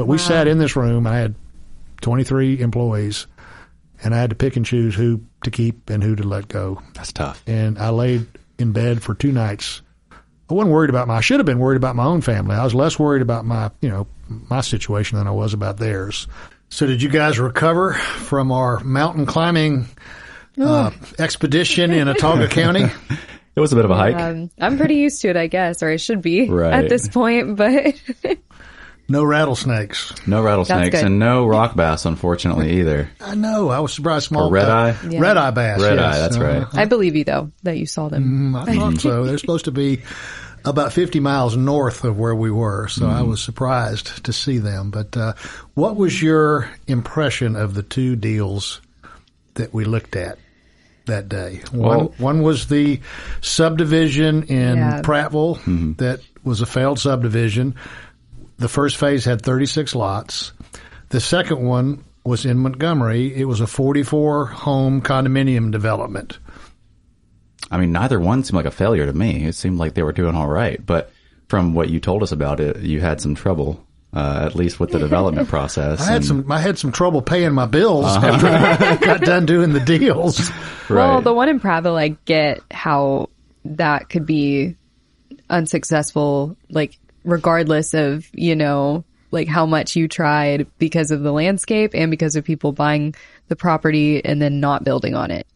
But we sat in this room. I had 23 employees, and I had to pick and choose who to keep and who to let go. That's tough. And I laid in bed for 2 nights. I wasn't worried about I should have been worried about my own family. I was less worried about my situation than I was about theirs. So did you guys recover from our mountain climbing expedition in Autauga County? It was a bit of a hike. I'm pretty used to it, I guess, or I should be at this point, but... No rattlesnakes. No rattlesnakes, and no rock bass, unfortunately, either. I know. I was surprised. Small or red-eye? Yeah. Red-eye bass. Red-eye, that's right. I believe you, though, that you saw them. I thought so. They're supposed to be about 50 miles north of where we were, so I was surprised to see them. But what was your impression of the 2 deals that we looked at that day? One was the subdivision in Prattville that was a failed subdivision. The first phase had 36 lots. The second one was in Montgomery. It was a 44-home condominium development. I mean, neither one seemed like a failure to me. It seemed like they were doing all right. But from what you told us about it, you had some trouble, at least with the development process. I had some trouble paying my bills after I got done doing the deals. Well, the one in Prattville, I get how that could be unsuccessful, like, regardless of, like how much you tried because of the landscape and because of people buying the property and then not building on it.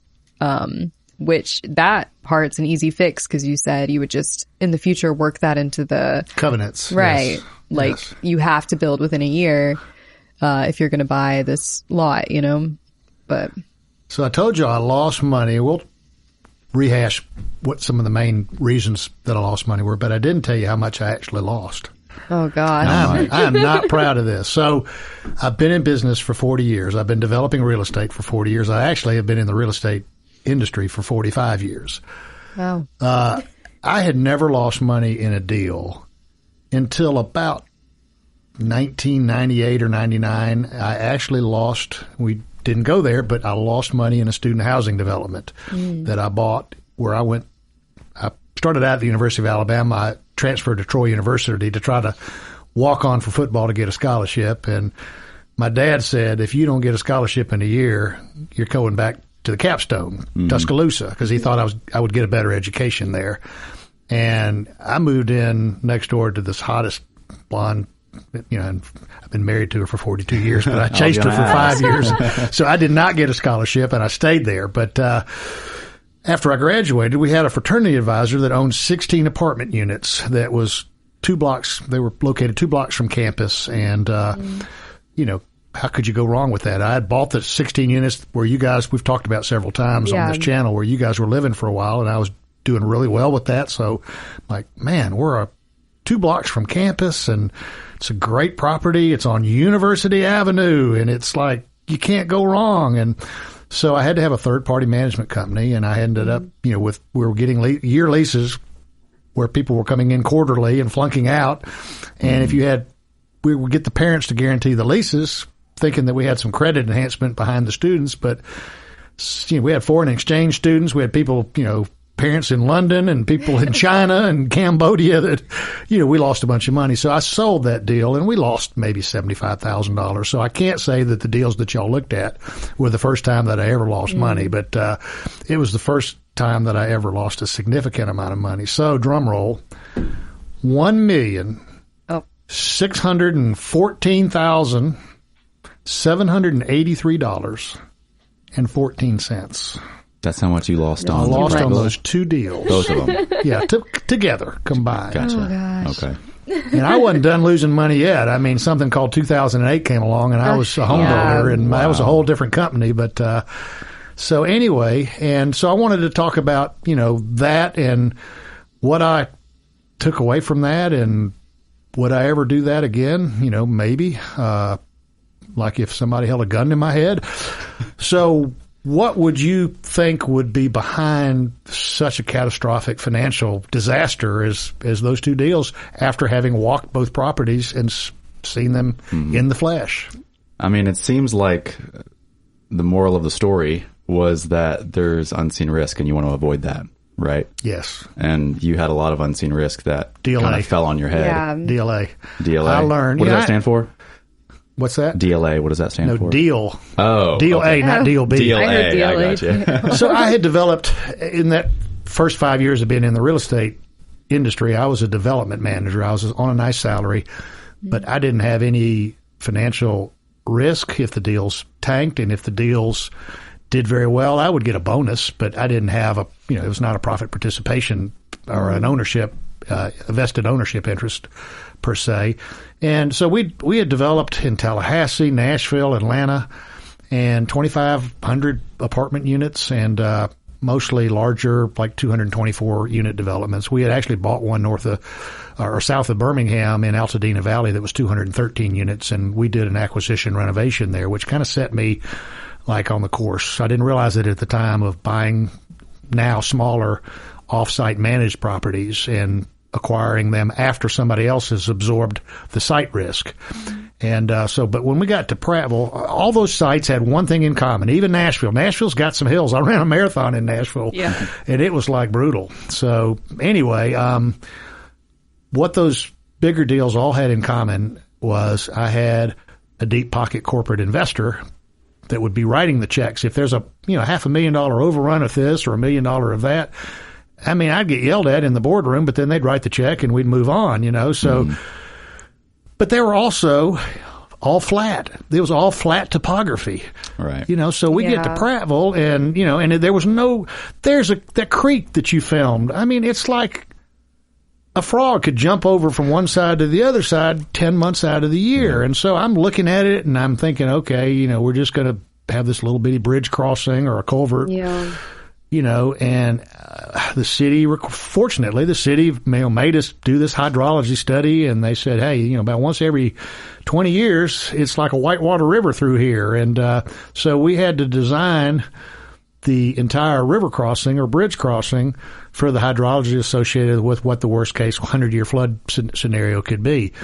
Which that part's an easy fix because you said you would just in the future work that into the covenants. Right. Yes. Like you have to build within a year if you're going to buy this lot, but. So I told you I lost money. We'll rehash what some of the main reasons that I lost money were, but I didn't tell you how much I actually lost. Oh, God. I am not proud of this. So I've been in business for 40 years. I've been developing real estate for 40 years. I actually have been in the real estate industry for 45 years. Wow. I had never lost money in a deal until about 1998 or 99. I actually lost, we didn't go there, but I lost money in a student housing development that I bought where I started out at the University of Alabama. I transferred to Troy University to try to walk on for football to get a scholarship. And my dad said, if you don't get a scholarship in a year, you're going back to the capstone, Tuscaloosa, because he thought I would get a better education there. And I moved in next door to this hottest blonde, and I've been married to her for 42 years, but I chased her for 5 years. So I did not get a scholarship, and I stayed there. But after I graduated, we had a fraternity advisor that owned 16 apartment units that was 2 blocks. They were located 2 blocks from campus. And, how could you go wrong with that? I had bought the 16 units where you guys, we've talked about several times on this channel, where you guys were living for a while, and I was doing really well with that. So, like, man, we're 2 blocks from campus, and it's a great property. It's on University Avenue, and it's like, you can't go wrong. And so I had to have a third-party management company, and I ended up, we were getting year leases where people were coming in quarterly and flunking out. And if we would get the parents to guarantee the leases, thinking that we had some credit enhancement behind the students. But, we had foreign exchange students. We had people, parents in London and people in China and Cambodia that, we lost a bunch of money. So I sold that deal, and we lost maybe $75,000. So I can't say that the deals that y'all looked at were the first time that I ever lost money, but it was the first time that I ever lost a significant amount of money. So drum roll, $1,614,783.14. That's how much you lost on. I lost on those 2 deals. Both of them. Yeah, together, combined. Gotcha. Oh, gosh. Okay. And I wasn't done losing money yet. I mean, something called 2008 came along, and I was a home builder, and that was a whole different company. But so anyway, and so I wanted to talk about, that and what I took away from that, and would I ever do that again? Maybe. Like if somebody held a gun to my head. So what would you think would be behind such a catastrophic financial disaster as those 2 deals after having walked both properties and seen them in the flesh? I mean, it seems like the moral of the story was that there's unseen risk and you want to avoid that, right? Yes. And you had a lot of unseen risk that DLA kind of fell on your head. Yeah. DLA. DLA. I learned. What does that stand for? What's that? DLA, what does that stand for? No, deal. Oh. Deal okay. A, not deal B. DLA, I heard DLA. I got you. So I had developed, in that first 5 years of being in the real estate industry, I was a development manager. I was on a nice salary, but I didn't have any financial risk. If the deals tanked and if the deals did very well, I would get a bonus, but I didn't have it was not a profit participation or an ownership, a vested ownership interest per se. And so we had developed in Tallahassee, Nashville, Atlanta, and 2,500 apartment units and mostly larger, like 224 unit developments. We had actually bought one south of Birmingham in Altadena Valley that was 213 units, and we did an acquisition renovation there, which kind of set me like on the course. I didn't realize it at the time of buying now smaller off-site managed properties and acquiring them after somebody else has absorbed the site risk. And but when we got to Prattville, all those sites had one thing in common, even Nashville. Nashville's got some hills. I ran a marathon in Nashville, and it was like brutal. So anyway, what those bigger deals all had in common was I had a deep pocket corporate investor that would be writing the checks. If there's a $500,000 overrun of this or $1 million of that, I mean, I'd get yelled at in the boardroom, but then they'd write the check and we'd move on, So, but they were also all flat. It was all flat topography, right? So we get to Prattville, and and there was that creek that you filmed. I mean, it's like a frog could jump over from one side to the other side 10 months out of the year. And so I'm looking at it and I'm thinking, okay, we're just going to have this little bitty bridge crossing or a culvert. And the city, fortunately, made us do this hydrology study, and they said, hey, about once every 20 years, it's like a whitewater river through here. And so we had to design the entire river crossing or bridge crossing for the hydrology associated with what the worst case 100-year flood scenario could be.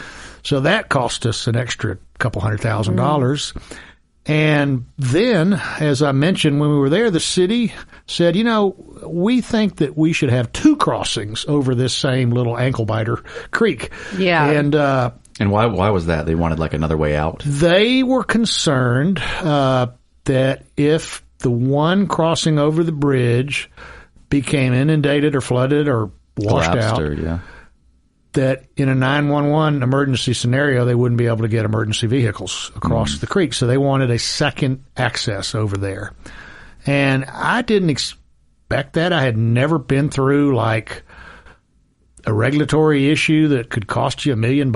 So that cost us an extra couple $100,000. And then, as I mentioned when we were there, the city said, we think that we should have 2 crossings over this same little ankle biter creek. Yeah. And why was that? They wanted like another way out? They were concerned that if the one crossing over the bridge became inundated or flooded or washed out, that in a 911 emergency scenario, they wouldn't be able to get emergency vehicles across the creek. So they wanted a second access over there. And I didn't expect that. I had never been through like a regulatory issue that could cost you $1 million.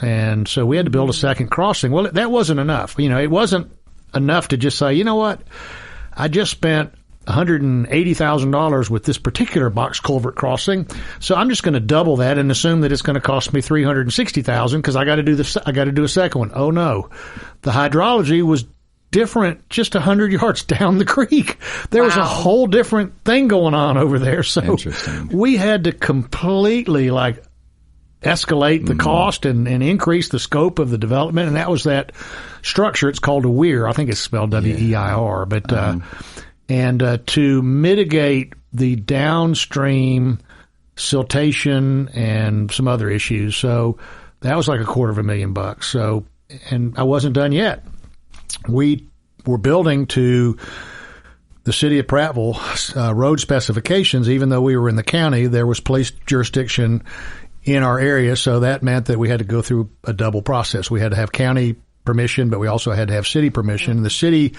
And so we had to build a second crossing. Well, that wasn't enough. It wasn't enough to just say, you know what? I just spent $180,000 with this particular box culvert crossing, so I'm just going to double that and assume that it's going to cost me $360,000 because I got to do this. I got to do a second one. Oh no, the hydrology was different just 100 yards down the creek. There was a whole different thing going on over there. So we had to completely escalate the cost and increase the scope of the development, and that was that structure. It's called a weir. I think it's spelled W-E-I-R, but. And to mitigate the downstream siltation and some other issues. So that was like $250,000. So, and I wasn't done yet. We were building to the city of Prattville road specifications. Even though we were in the county, there was police jurisdiction in our area. So that meant that we had to go through a double process. We had to have county permission, but we also had to have city permission. The city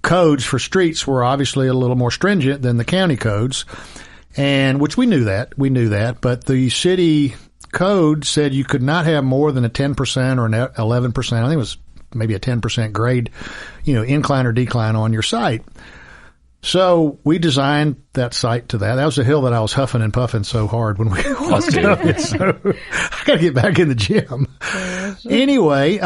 codes for streets were obviously a little more stringent than the county codes, and which we knew that, but the city code said you could not have more than a 10% or an 11%. I think it was maybe a 10% grade, incline or decline on your site. So we designed that site to that. That was a hill that I was huffing and puffing so hard when we walked up it. So I got to get back in the gym. Anyway,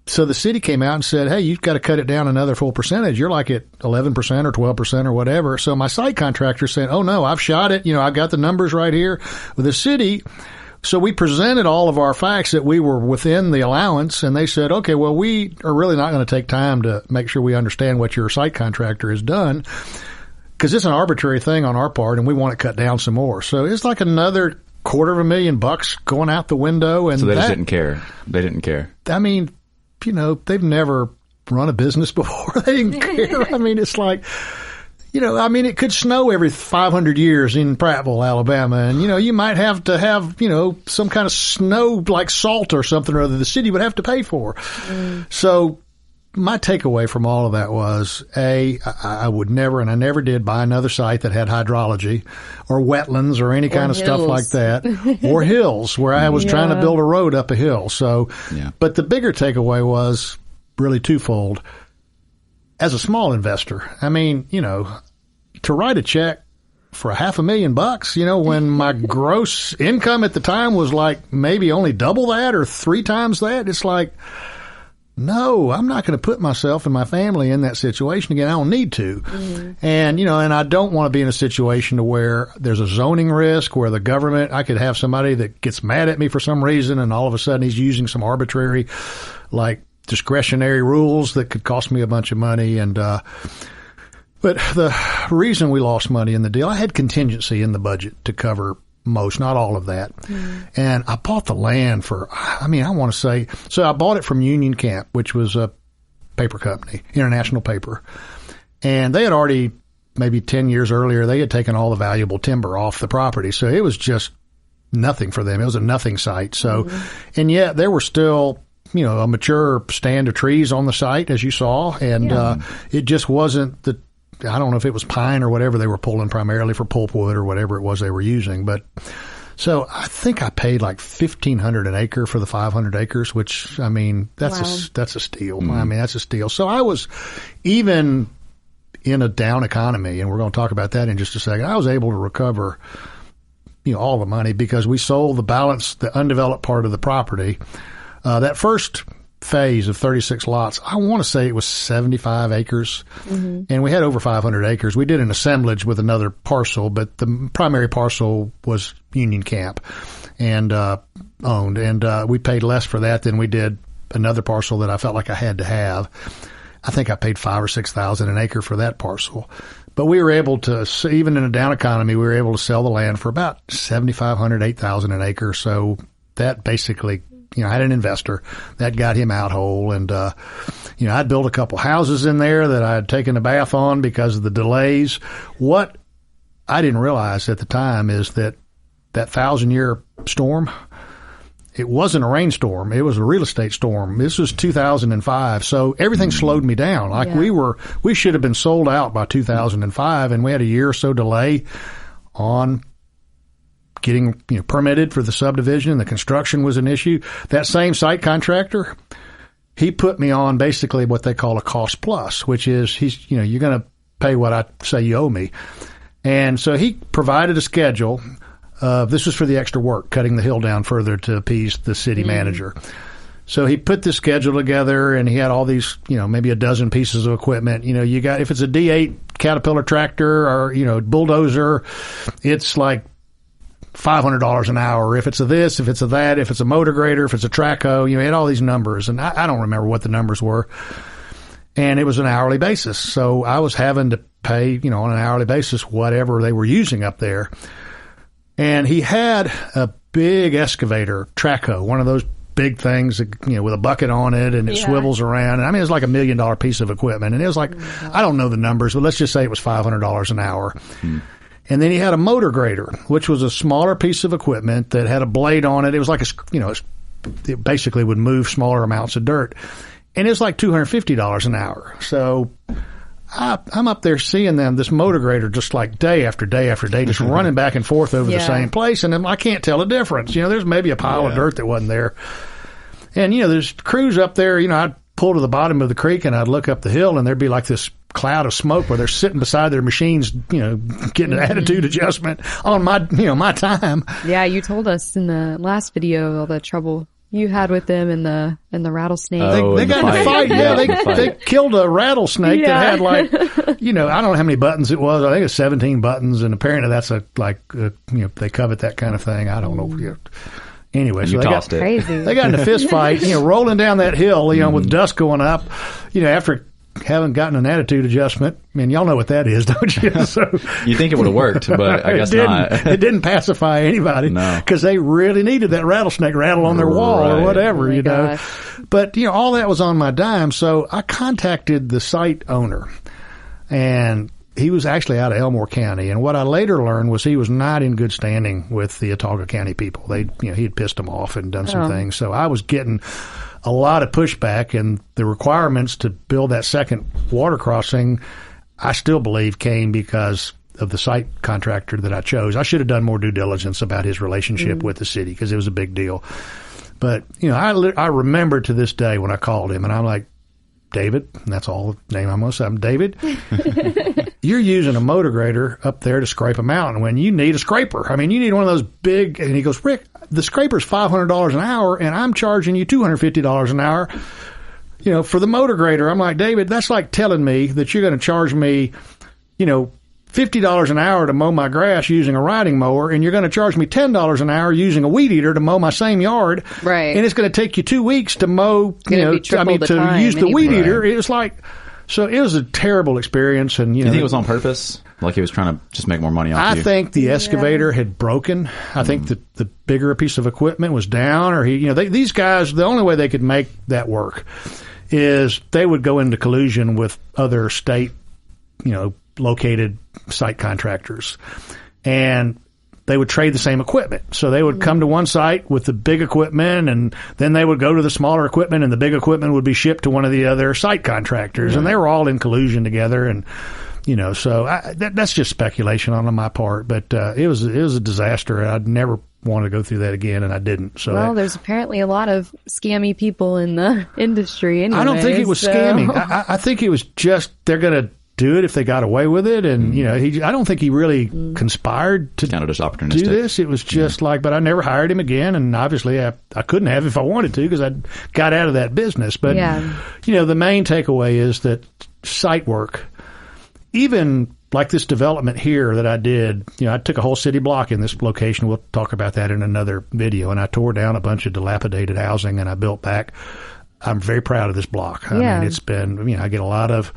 so the city came out and said, hey, you've got to cut it down another full percentage. You're like at 11% or 12% or whatever. So my site contractor said, oh, no, I've shot it. I've got the numbers right here with the city. So we presented all of our facts that we were within the allowance, and they said, okay, well, we are really not going to take time to make sure we understand what your site contractor has done because it's an arbitrary thing on our part, and we want it cut down some more. So it's like another $250,000 going out the window. And so they just didn't care. They didn't care. I mean, they've never run a business before. They didn't care. I mean, it's like, it could snow every 500 years in Prattville, Alabama. And, you might have to have, some kind of snow like salt or something or other the city would have to pay for. So my takeaway from all of that was, I would never, and I never did, buy another site that had hydrology or wetlands or any kind of stuff like that, or hills where I was trying to build a road up a hill. So, but the bigger takeaway was really twofold. As a small investor, I mean, to write a check for $500,000, when my gross income at the time was like maybe only double that or 3 times that, it's like, no, I'm not going to put myself and my family in that situation again. I don't need to. And, and I don't want to be in a situation to where there's a zoning risk where the government, I could have somebody that gets mad at me for some reason and all of a sudden he's using some arbitrary, like, discretionary rules that could cost me a bunch of money. And, but the reason we lost money in the deal, I had contingency in the budget to cover most, not all of that. And I bought the land for, I want to say, so I bought it from Union Camp, which was a paper company, international paper. And they had already, maybe 10 years earlier, they had taken all the valuable timber off the property. So it was just nothing for them. It was a nothing site. So, and yet there were still, a mature stand of trees on the site, as you saw. And it just wasn't I don't know if it was pine or whatever they were pulling primarily for pulpwood or whatever it was they were using. But so I think I paid like $1,500 an acre for the 500 acres, which, that's a steal. That's a steal. So I was, even in a down economy, and we're going to talk about that in just a second, I was able to recover, all the money because we sold the balance, the undeveloped part of the property. That first phase of 36 lots, I want to say it was 75 acres, and we had over 500 acres. We did an assemblage with another parcel, but the primary parcel was Union Camp and owned, and we paid less for that than we did another parcel that I felt like I had to have. I think I paid $5,000 or $6,000 an acre for that parcel. But we were able to, even in a down economy, we were able to sell the land for about $7,500, $8,000 an acre. So that basically, I had an investor that got him out whole. And, I'd built a couple houses in there that I had taken a bath on because of the delays. What I didn't realize at the time is that 1,000-year storm, it wasn't a rainstorm. It was a real estate storm. This was 2005. So everything slowed me down. Like we should have been sold out by 2005, and we had a year or so delay on getting permitted for the subdivision. The construction was an issue. That same site contractor, he put me on basically what they call a cost plus, which is you're going to pay what I say you owe me. And so he provided a schedule. This was for the extra work, cutting the hill down further to appease the city manager. So he put this schedule together, and he had all these, maybe a dozen pieces of equipment. You got, if it's a D8 Caterpillar tractor or, bulldozer, it's like $500 an hour. If it's a this, if it's a that, if it's a motor grader, if it's a Traco, he had all these numbers, and I don't remember what the numbers were. And it was an hourly basis. So I was having to pay, on an hourly basis, whatever they were using up there. And he had a big excavator, Traco, one of those big things, with a bucket on it, and it swivels around. And it's like $1 million piece of equipment. And it was like, I don't know the numbers, but let's just say it was $500 an hour. And then he had a motor grader, which was a smaller piece of equipment that had a blade on it. It was like it basically would move smaller amounts of dirt. And it was like $250 an hour. So I'm up there seeing this motor grader just like day after day after day, just running back and forth over the same place. And I can't tell the difference. There's maybe a pile of dirt that wasn't there. And, there's crews up there, I'd pull to the bottom of the creek and I'd look up the hill and there'd be like this cloud of smoke where they're sitting beside their machines, getting an attitude adjustment on my time. Yeah. You told us in the last video all the trouble you had with them and the rattlesnake. They got in a fight. They killed a rattlesnake that had like, I don't know how many buttons it was. I think it's 17 buttons, and apparently that's they covet that kind of thing. I don't know. Anyway, so they got in a fist fight, rolling down that hill, with dust going up. After haven't gotten an attitude adjustment. I mean, y'all know what that is, don't you? So You think it would have worked, but I guess not. It didn't pacify anybody because they really needed that rattlesnake rattle on their wall or whatever, you know. But, you know, all that was on my dime. So I contacted the site owner, and he was actually out of Elmore County. And what I later learned was he was not in good standing with the Autauga County people. He had pissed them off and done some things. So I was getting a lot of pushback, and the requirements to build that second water crossing, I still believe, came because of the site contractor that I chose. I should have done more due diligence about his relationship with the city because it was a big deal. But, you know, I remember to this day when I called him, and I'm like, David, and that's all the name I'm going to say. I'm David. You're using a motor grader up there to scrape a mountain when you need a scraper. I mean, you need one of those big, and he goes, Rick, the scraper's $500 an hour, and I'm charging you $250 an hour, you know, for the motor grader. I'm like, David, that's like telling me that you're going to charge me, you know, $50 an hour to mow my grass using a riding mower, and you're going to charge me $10 an hour using a weed eater to mow my same yard. Right. And it's going to take you 2 weeks to mow, to use the weed eater. It was like, so it was a terrible experience. And, you know, think it was on purpose? Like he was trying to just make more money off you? I think the excavator had broken. I think the bigger piece of equipment was down, or these guys, the only way they could make that work is they would go into collusion with other state, you know, located site contractors, and they would trade the same equipment. So they would come to one site with the big equipment, and then they would go to the smaller equipment, and the big equipment would be shipped to one of the other site contractors, and they were all in collusion together. And, you know, so that's just speculation on my part, but it was a disaster. I'd never want to go through that again, and I didn't. So there's apparently a lot of scammy people in the industry anyway. I don't think it was scamming. I think it was just they're going to do it if they got away with it. And, you know, I don't think he really conspired to kind of just opportunistic. Do this. It was just like, but I never hired him again. And obviously I couldn't have if I wanted to because I got out of that business. But, you know, the main takeaway is that site work, even like this development here that I did, you know, I took a whole city block in this location. We'll talk about that in another video. And I tore down a bunch of dilapidated housing and I built back. I'm very proud of this block. I mean, it's been, you know, I get a lot of,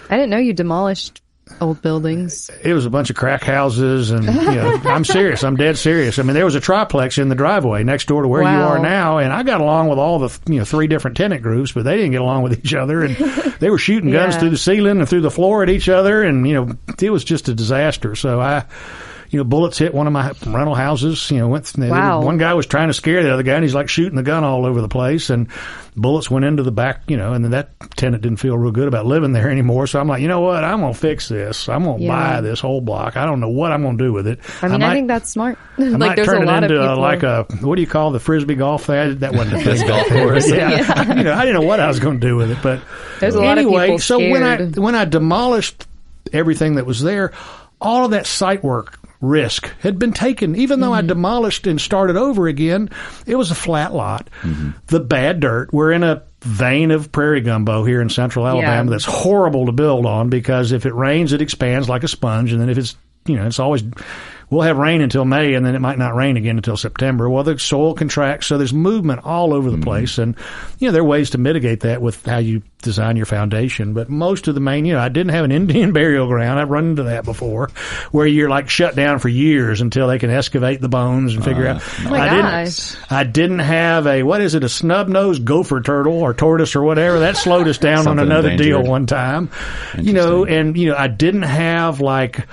I didn't know you demolished old buildings. It was a bunch of crack houses, and, you know, I'm serious. I'm dead serious. I mean, there was a triplex in the driveway next door to where you are now, and I got along with all the, you know, 3 different tenant groups, but they didn't get along with each other, and they were shooting guns through the ceiling and through the floor at each other, and, you know, it was just a disaster. So you know, bullets hit one of my rental houses. You know, one guy was trying to scare the other guy, and he's like shooting the gun all over the place, and bullets went into the back, you know, and then that tenant didn't feel real good about living there anymore. So I'm like, you know what? I'm going to fix this. I'm going to buy this whole block. I don't know what I'm going to do with it. I mean, I think that's smart. I might there's turn a lot it into of people. like a, what do you call the Frisbee golf thing? That wasn't a Frisbee golf course. You know, I didn't know what I was going to do with it, but there's a lot of people so scared. when I demolished everything that was there, all of that site work risk had been taken. Even though I demolished and started over again, it was a flat lot. The bad dirt. We're in a vein of prairie gumbo here in central Alabama that's horrible to build on because if it rains, it expands like a sponge. And then if it's, you know, it's always, we'll have rain until May and then it might not rain again until September. Well, the soil contracts. So there's movement all over the place. And, you know, there are ways to mitigate that with how you design your foundation. But most of the main, you know, I didn't have an Indian burial ground. I've run into that before where you're like shut down for years until they can excavate the bones and figure out. Oh my gosh. I didn't have a snub-nosed gopher turtle or tortoise or whatever. That slowed us down on another deal one time. You know, and, you know, I didn't have like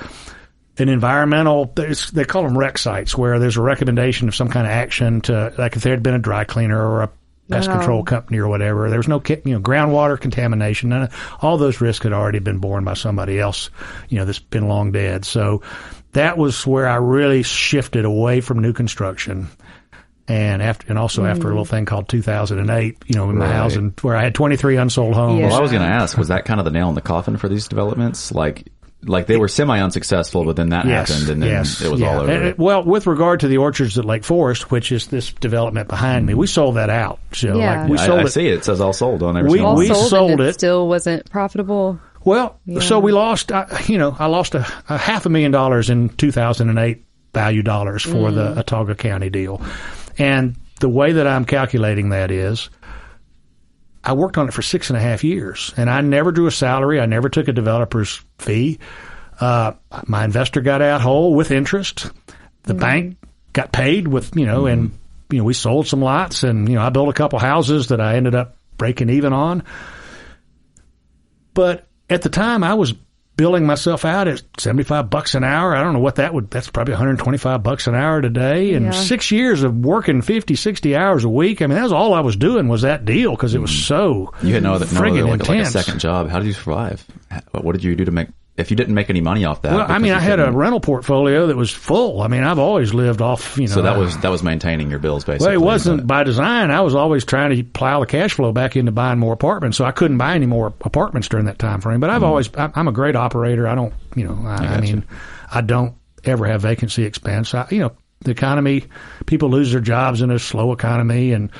an environmental, they call them rec sites, where there's a recommendation of some kind of action to, like if there had been a dry cleaner or a pest control company or whatever. There was no, you know, groundwater contamination. And all those risks had already been borne by somebody else, you know, that's been long dead. So that was where I really shifted away from new construction. And also after a little thing called 2008, you know, in my house, and where I had 23 unsold homes. Well, I was going to ask, was that kind of the nail in the coffin for these developments? Like they were semi-unsuccessful, but then that happened, and then it was all over. And well, with regard to the orchards at Lake Forest, which is this development behind me, we sold that out. So, we sold I see it. It says all sold on every we sold it. Still wasn't profitable. Well, so we lost, I lost a $500,000 in 2008 value dollars for the Autauga County deal. And the way that I'm calculating that is, I worked on it for 6.5 years, and I never drew a salary. I never took a developer's fee. My investor got out whole with interest. The bank got paid with, and, we sold some lots, and, I built a couple houses that I ended up breaking even on. But at the time, I was billing myself out at $75 an hour. I don't know what that's probably $125 an hour today. And 6 years of working 50, 60 hours a week. I mean, that's all I was doing was that deal because it was so You had no other intense. like a second job. How did you survive? What did you do to make, if you didn't make any money off that? Well, I mean, I had a rental portfolio that was full. I mean, I've always lived off, So that was maintaining your bills, basically. Well, it wasn't by design. I was always trying to plow the cash flow back into buying more apartments, so I couldn't buy any more apartments during that time frame. But I'm a great operator. I don't, I don't ever have vacancy expense. The economy, people lose their jobs in a slow economy, and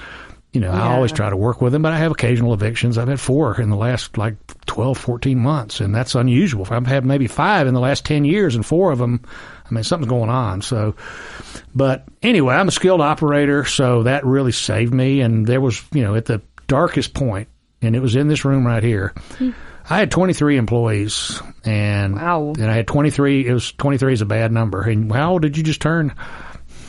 I always try to work with them, but I have occasional evictions. I've had 4 in the last 12, 14 months, and that's unusual. I've had maybe 5 in the last 10 years, and 4 of them, I mean, something's going on. So, but anyway, I'm a skilled operator, so that really saved me. And there was, at the darkest point, and it was in this room right here, I had 23 employees, and and I had 23. 23 is a bad number. And how old did you just turn?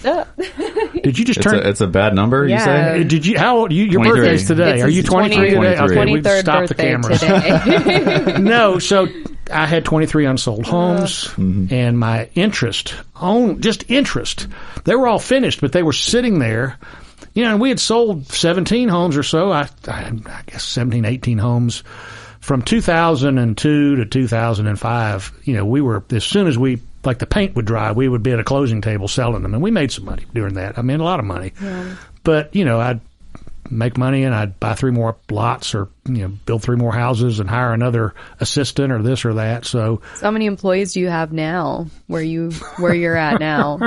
Did you just turn? It's a bad number, you say? Did you? How old? Your birthday's today. Are you 23 today? Okay, we've stopped the cameras. Today. No, so I had 23 unsold homes, and my interest, they were all finished, but they were sitting there. And we had sold 17 homes or so. I guess 17, 18 homes from 2002 to 2005. We were, as soon as the paint would dry, we would be at a closing table selling them. And we made some money during that. I mean, a lot of money. Yeah. But, I'd make money and I'd buy 3 more lots or, build 3 more houses and hire another assistant or this or that. So how many employees do you have now where you're at now?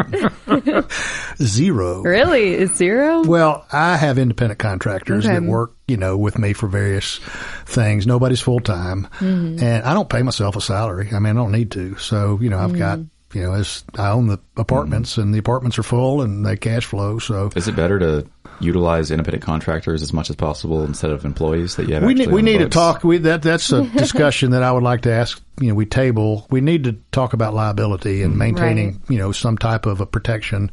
0. Really? It's 0? Well, I have independent contractors that work, with me for various things. Nobody's full time. And I don't pay myself a salary. I mean, I don't need to. So, I've got, I own the apartments and the apartments are full and they cash flow. So is it better to utilize independent contractors as much as possible instead of employees that you have? We need to talk. That's a discussion that I would like to ask. We table. We need to talk about liability and maintaining, some type of a protection,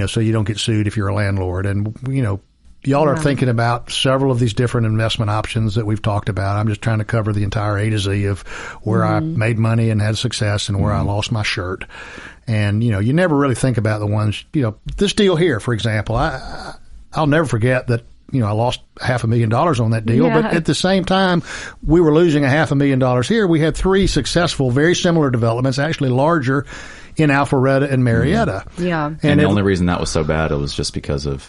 so you don't get sued if you're a landlord. And y'all are thinking about several of these different investment options that we've talked about. I'm just trying to cover the entire A to Z of where I made money and had success and where I lost my shirt. And you never really think about the ones. This deal here, for example, I'll never forget that, I lost $500,000 on that deal, but at the same time, we were losing $500,000 here. We had 3 successful, very similar developments, actually larger in Alpharetta and Marietta. Yeah. And the only reason that was so bad, it was just because of,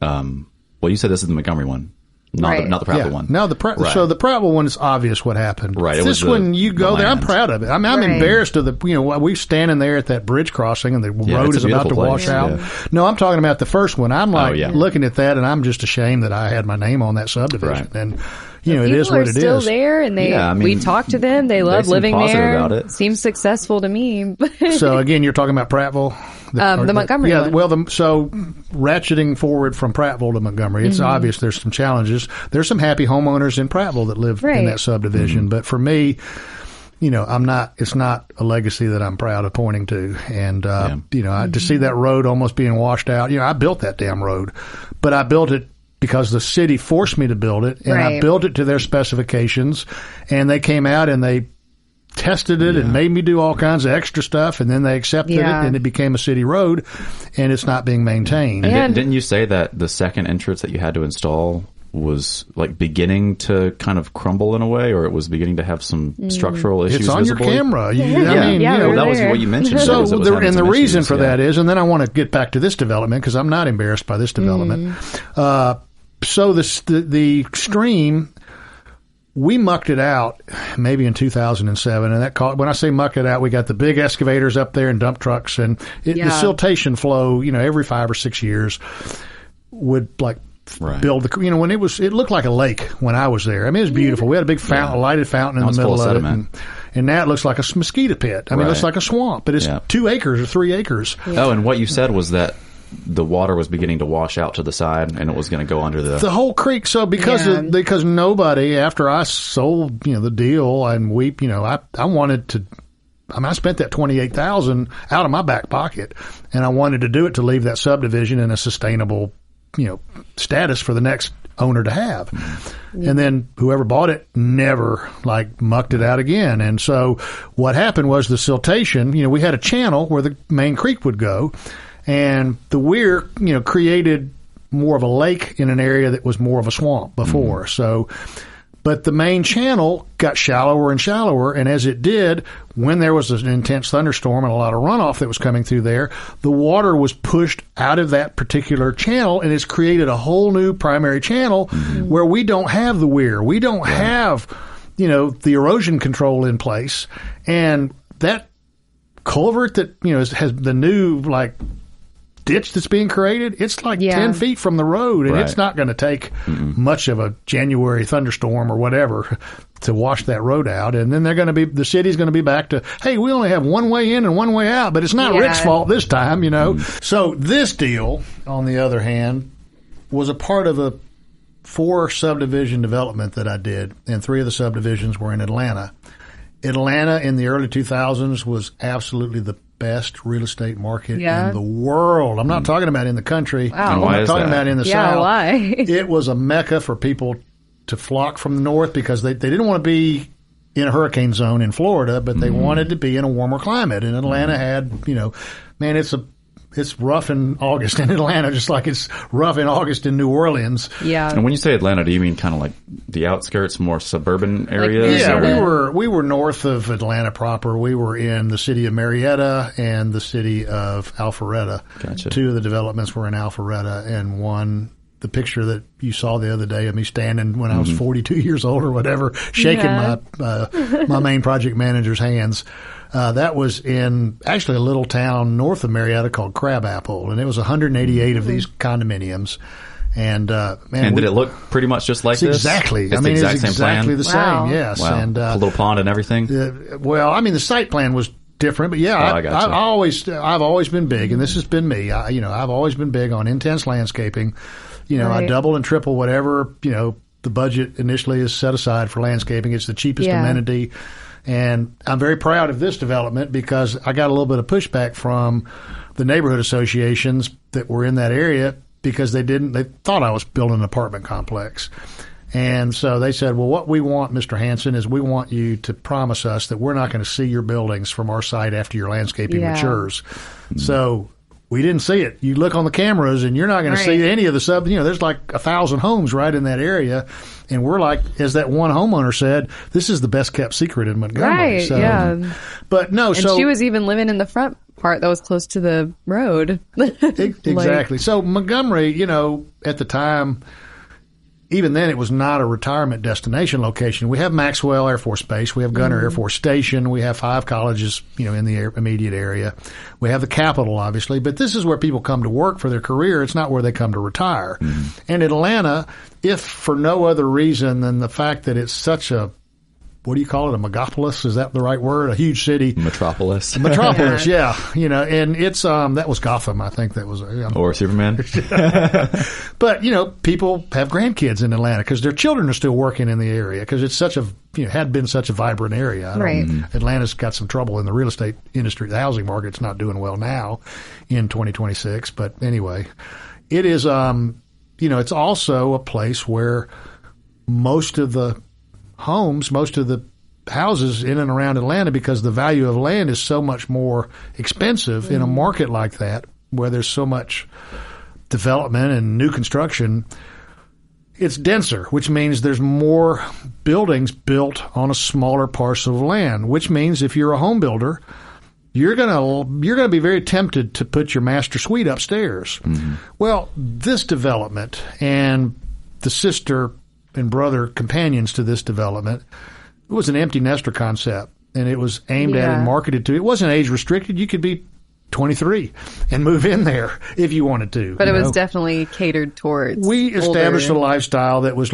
you said this is the Montgomery one. Not the Prattville one. No, so the Prattville one is obvious what happened. Right. This one, you go there, I'm proud of it. I mean, I'm embarrassed of we're standing there at that bridge crossing and the road is about to wash out. Yeah. No, I'm talking about the first one. I'm looking at that and I'm just ashamed that I had my name on that subdivision. Right. And, it is what it is. People are still there and we talk to them. They love living there. About it. Seems successful to me. So again, you're talking about Prattville? The Montgomery one. Well, so ratcheting forward from Prattville to Montgomery, it's obvious there's some challenges. There's some happy homeowners in Prattville that live in that subdivision. But for me, it's not a legacy that I'm proud of pointing to. And, to see that road almost being washed out, I built that damn road, but I built it because the city forced me to build it, and I built it to their specifications, and they came out and they tested it and made me do all kinds of extra stuff, and then they accepted it, and it became a city road, and it's not being maintained. And didn't you say that the second entrance that you had to install was beginning to kind of crumble in a way, or it was beginning to have some structural issues? It's on visibly? Your camera. That was what you mentioned. So the reason for that is, and then I want to get back to this development because I'm not embarrassed by this development. So the stream, we mucked it out maybe in 2007, and when I say muck it out, we got the big excavators up there and dump trucks, and the siltation flow, every 5 or 6 years would build the, when it looked like a lake when I was there. I mean, it was beautiful. We had a big fountain, a lighted fountain in the middle of it. And now it looks like a mosquito pit. I mean, it looks like a swamp, but it's 2 acres or 3 acres. Oh, and what you said was that the water was beginning to wash out to the side and it was going to go under the whole creek. So because nobody, after I sold, the deal, and I wanted to, I spent that $28,000 out of my back pocket, and I wanted to do it to leave that subdivision in a sustainable, status for the next owner to have. Mm-hmm. And then whoever bought it never mucked it out again. And so what happened was the siltation, we had a channel where the main creek would go, and the weir, created more of a lake in an area that was more of a swamp before. Mm-hmm. So, but the main channel got shallower and shallower, and as it did, when there was an intense thunderstorm and a lot of runoff that was coming through there, the water was pushed out of that particular channel, and it's created a whole new primary channel where we don't have the weir. We don't have, the erosion control in place. And that culvert that, has the new, ditch that's being created, it's 10 feet from the road, and it's not going to take much of a January thunderstorm or whatever to wash that road out. And then the city's going to be back to, hey, we only have one way in and one way out, but it's not Rick's fault this time, So this deal, on the other hand, was a part of a 4 subdivision development that I did, and 3 of the subdivisions were in Atlanta. Atlanta in the early 2000s was absolutely the best real estate market in the world. I'm not talking about in the country. Wow. I'm not talking about in the South. Why? It was a mecca for people to flock from the north because they didn't want to be in a hurricane zone in Florida, but they wanted to be in a warmer climate. And Atlanta had, it's rough in August in Atlanta, just like it's rough in August in New Orleans. Yeah. And when you say Atlanta, do you mean kind of like the outskirts, more suburban areas? We were north of Atlanta proper. We were in the city of Marietta and the city of Alpharetta. Gotcha. 2 of the developments were in Alpharetta, and one, the picture that you saw the other day of me standing when I was 42 years old or whatever, shaking my main project manager's hands. That was in actually a little town north of Marietta called Crabapple, and it was 188 of these condominiums. And did it look pretty much just like this? Exactly. It's the exact same plan? The same. Yes. Wow. And a little pond and everything. The site plan was different, but I've always been big, and this has been me. I've always been big on intense landscaping. I double and triple whatever the budget initially is set aside for landscaping. It's the cheapest amenity. And I'm very proud of this development because I got a little bit of pushback from the neighborhood associations that were in that area because they thought I was building an apartment complex. And so they said, well, what we want, Mr. Hanson, is we want you to promise us that we're not going to see your buildings from our site after your landscaping matures. So we didn't see it. You look on the cameras and you're not going to see any of the there's 1,000 homes right in that area. And we're as that one homeowner said, this is the best kept secret in Montgomery. Right, yeah. But no, and she was even living in the front part that was close to the road. Exactly. So Montgomery, at the time, even then it was not a retirement destination location. We have Maxwell Air Force Base. We have Gunner Air Force Station. We have 5 colleges, in the immediate area. We have the Capitol, obviously. But this is where people come to work for their career. It's not where they come to retire. And Atlanta, if for no other reason than the fact that it's such a, what do you call it, a megapolis? Is that the right word? A huge city. Metropolis. Yeah. And it's, that was Gotham, I think that was. Or Superman. But, people have grandkids in Atlanta because their children are still working in the area because it's such a, had been such a vibrant area. Atlanta's got some trouble in the real estate industry. The housing market's not doing well now in 2026. But anyway, it is, it's also a place where most of the houses in and around Atlanta, because the value of land is so much more expensive in a market like that, where there's so much development and new construction, it's denser, which means there's more buildings built on a smaller parcel of land, which means if you're a home builder, you're gonna be very tempted to put your master suite upstairs. Well, this development and the sister and brother companions to this development, it was an empty nester concept, and it was aimed at and marketed to. It wasn't age restricted. You could be 23 and move in there if you wanted to. But it was definitely catered towards. We established a lifestyle that was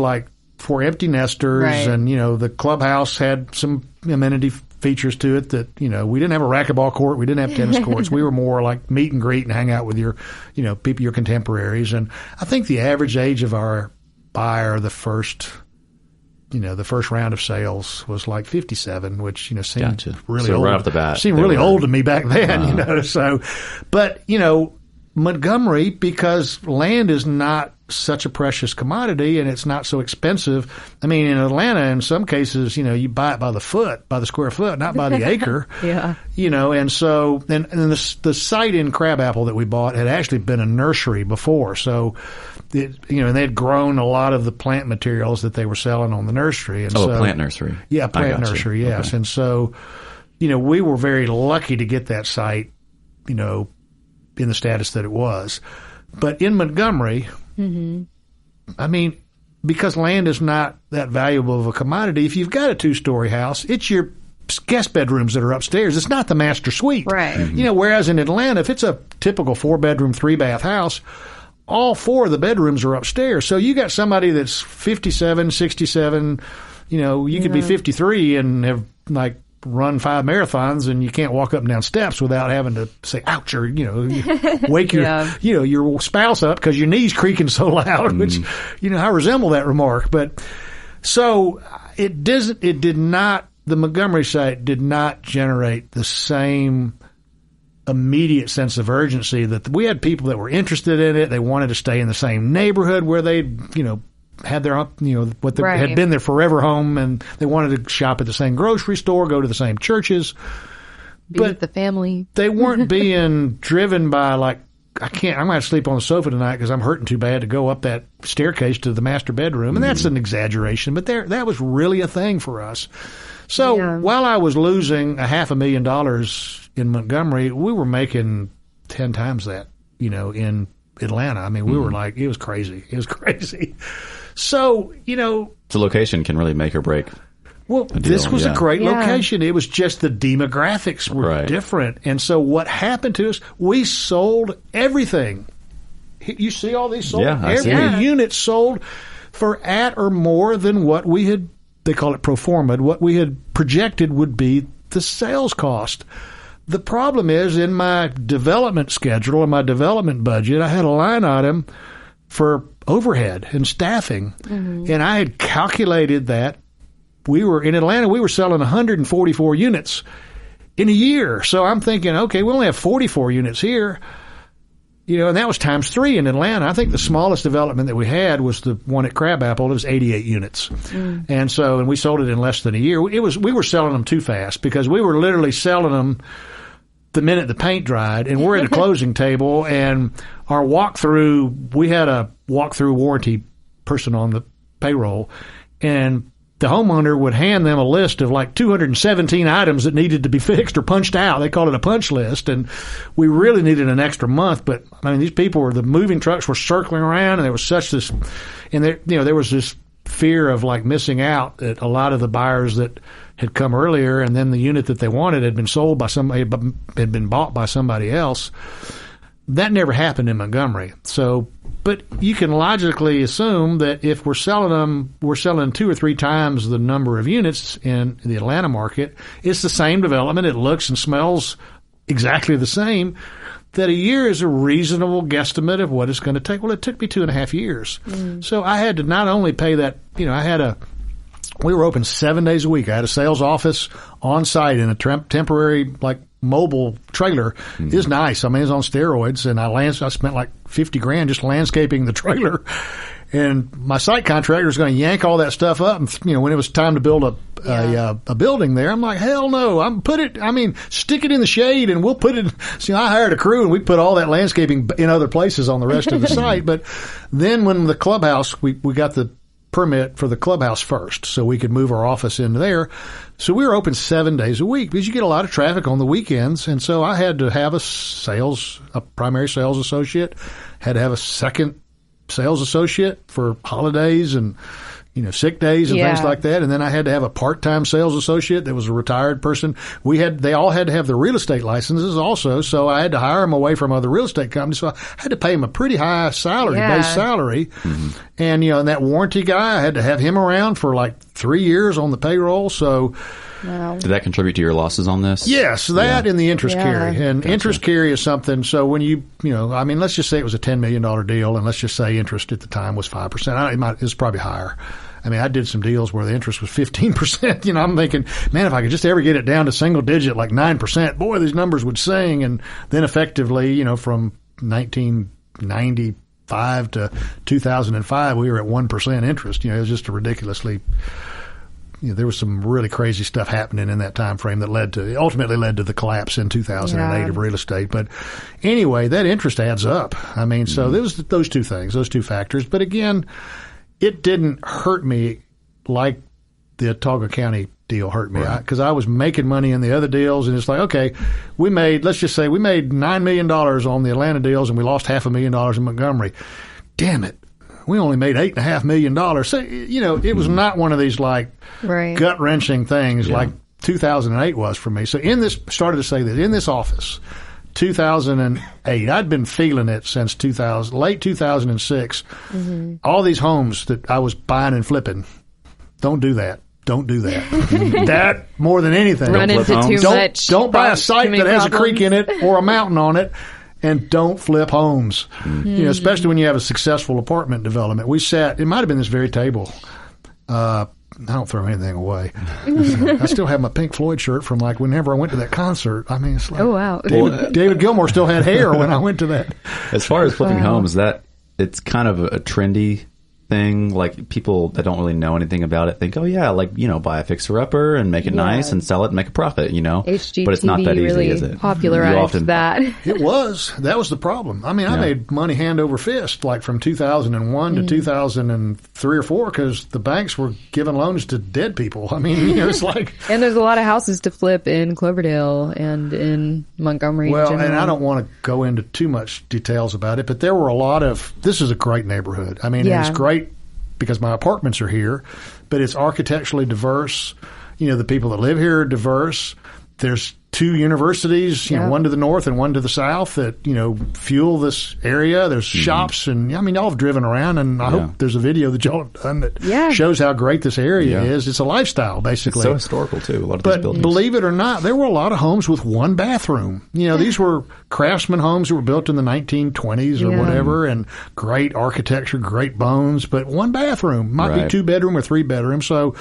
for empty nesters, and the clubhouse had some amenity features to it that, we didn't have a racquetball court. We didn't have tennis courts. We were more like meet and greet and hang out with your, people, your contemporaries. And I think the average age of our buyer, the first round of sales was like 57, which, seemed really old. Right off the bat. Seemed really old to me back then, so, but, Montgomery, because land is not such a precious commodity and it's not so expensive. I mean, in Atlanta, in some cases, you buy it by the square foot, not by the acre. Yeah. And so, and the site in Crabapple that we bought had actually been a nursery before. So, and they had grown a lot of the plant materials that they were selling on the nursery. And a plant nursery. Yeah, plant nursery, yes. Okay. And so, we were very lucky to get that site, in the status that it was. But in Montgomery, I mean, because land is not that valuable of a commodity, if you've got a 2-story house, it's your guest bedrooms that are upstairs. It's not the master suite. Right. Whereas in Atlanta, if it's a typical 4-bedroom, 3-bath house, all 4 of the bedrooms are upstairs. So you got somebody that's 57, 67, you could be 53 and have like run 5 marathons and you can't walk up and down steps without having to say, ouch, or, wake your, your spouse up because your knee's creaking so loud, which, I resemble that remark. But so the Montgomery site did not generate the same immediate sense of urgency that we had people that were interested in it. They wanted to stay in the same neighborhood where they, had their, had been their forever home, and they wanted to shop at the same grocery store, go to the same churches. Be with the family. They weren't being driven by like, I'm going to sleep on the sofa tonight because I'm hurting too bad to go up that staircase to the master bedroom. And that's an exaggeration, but that was really a thing for us. So while I was losing $500,000 in Montgomery, we were making 10 times that, in Atlanta. I mean, we were like, it was crazy. It was crazy. So, the location can really make or break. Well, this was a great location. It was just the demographics were different. And so what happened to us, we sold everything. You see all these sold? Yeah, every unit sold for at or more than what we had, they call it pro forma, what we had projected would be the sales cost. The problem is in my development schedule and my development budget, I had a line item for overhead and staffing. And I had calculated that in Atlanta, we were selling 144 units in a year. So I'm thinking, okay, we only have 44 units here. And that was times 3 in Atlanta. I think the smallest development that we had was the one at Crabapple. It was 88 units. And we sold it in less than a year. We were selling them too fast because we were literally selling them the minute the paint dried, and we're at a closing table, and our walkthrough, we had a walkthrough warranty person on the payroll, and the homeowner would hand them a list of like 217 items that needed to be fixed or punched out. They called it a punch list, and we really needed an extra month. But I mean, these people the moving trucks were circling around, and there was such this, and there was this fear of like missing out that a lot of the buyers that had come earlier, and then the unit that they wanted had been sold by somebody, had been bought by somebody else. That never happened in Montgomery. So, but you can logically assume that if we're selling them, we're selling 2 or 3 times the number of units in the Atlanta market. It's the same development. It looks and smells exactly the same. That a year is a reasonable guesstimate of what it's going to take. Well, it took me 2.5 years. So I had to not only pay that, we were open 7 days a week. I had a sales office on site in a temporary, like, mobile trailer. It's nice. I mean, it's on steroids, and I spent like $50,000 just landscaping the trailer. And my site contractor was going to yank all that stuff up. And, when it was time to build a building there, I'm like, hell no. Stick it in the shade and we'll put it. See, I hired a crew and we put all that landscaping in other places on the rest of the site. But then when the clubhouse, we got the permit for the clubhouse first so we could move our office into there. So we were open 7 days a week because you get a lot of traffic on the weekends. And so I had to have a primary sales associate, had to have a second sales associate for holidays and, sick days and things like that. And then I had to have a part-time sales associate that was a retired person. They all had to have their real estate licenses also. So I had to hire them away from other real estate companies. So I had to pay them a pretty high salary, base salary. And, and that warranty guy, I had to have him around for like 3 years on the payroll. So, Wow. Did that contribute to your losses on this? Yes, that and the interest carry. And Gotcha. interest carry is something, so when you know, I mean, let's just say it was a $10 million deal, and let's just say interest at the time was 5%. It was probably higher. I mean, I did some deals where the interest was 15%. You know, I'm thinking, man, if I could just ever get it down to single digit, like 9%, boy, these numbers would sing. And then effectively, you know, from 1995 to 2005, we were at 1% interest. You know, it was just a ridiculously, you know, there was some really crazy stuff happening in that time frame that ultimately led to the collapse in 2008 of real estate. But anyway, that interest adds up. I mean, so there was those two things, those two factors. But again, it didn't hurt me like the Autauga County deal hurt me, because I was making money in the other deals, and it's like, okay, let's just say we made $9 million on the Atlanta deals, and we lost $500,000 in Montgomery. Damn it. We only made $8.5 million. So, you know, it was not one of these like gut-wrenching things like 2008 was for me. So in this office, 2008, I'd been feeling it since late 2006. Mm-hmm. All these homes that I was buying and flipping, don't do that. Don't do that. That more than anything. Run into too much. Don't buy a site that has a creek in it or a mountain on it. And don't flip homes, you know, especially when you have a successful apartment development. It might have been this very table. I don't throw anything away. I still have my Pink Floyd shirt from like whenever I went to that concert. I mean, it's like, oh wow, David Gilmour still had hair when I went to that. As far as flipping homes, that it's kind of a trendy thing. Like people that don't really know anything about it think, oh yeah, like, you know, buy a fixer-upper and make it nice and sell it and make a profit, you know. HGTV but it's not that easy, really is it? Popularized that. It was. That was the problem. I mean, I made money hand over fist, like from 2001 to 2003 or 4, because the banks were giving loans to dead people. I mean, you know, it's like... And there's a lot of houses to flip in Cloverdale and in Montgomery. Well, and I don't want to go into too much details about it, but there were a lot of... This is a great neighborhood. I mean, it's great because my apartments are here, but it's architecturally diverse. You know, the people that live here are diverse. There's 2 universities, you know, one to the north and one to the south that, you know, fuel this area. There's shops, and I mean, y'all have driven around, and I hope there's a video that y'all have done that shows how great this area is. It's a lifestyle, basically. It's so historical, too, a lot of these buildings. But believe it or not, there were a lot of homes with one bathroom. You know, these were craftsman homes that were built in the 1920s or whatever, and great architecture, great bones, but one bathroom. Might be 2-bedroom or 3-bedroom, so...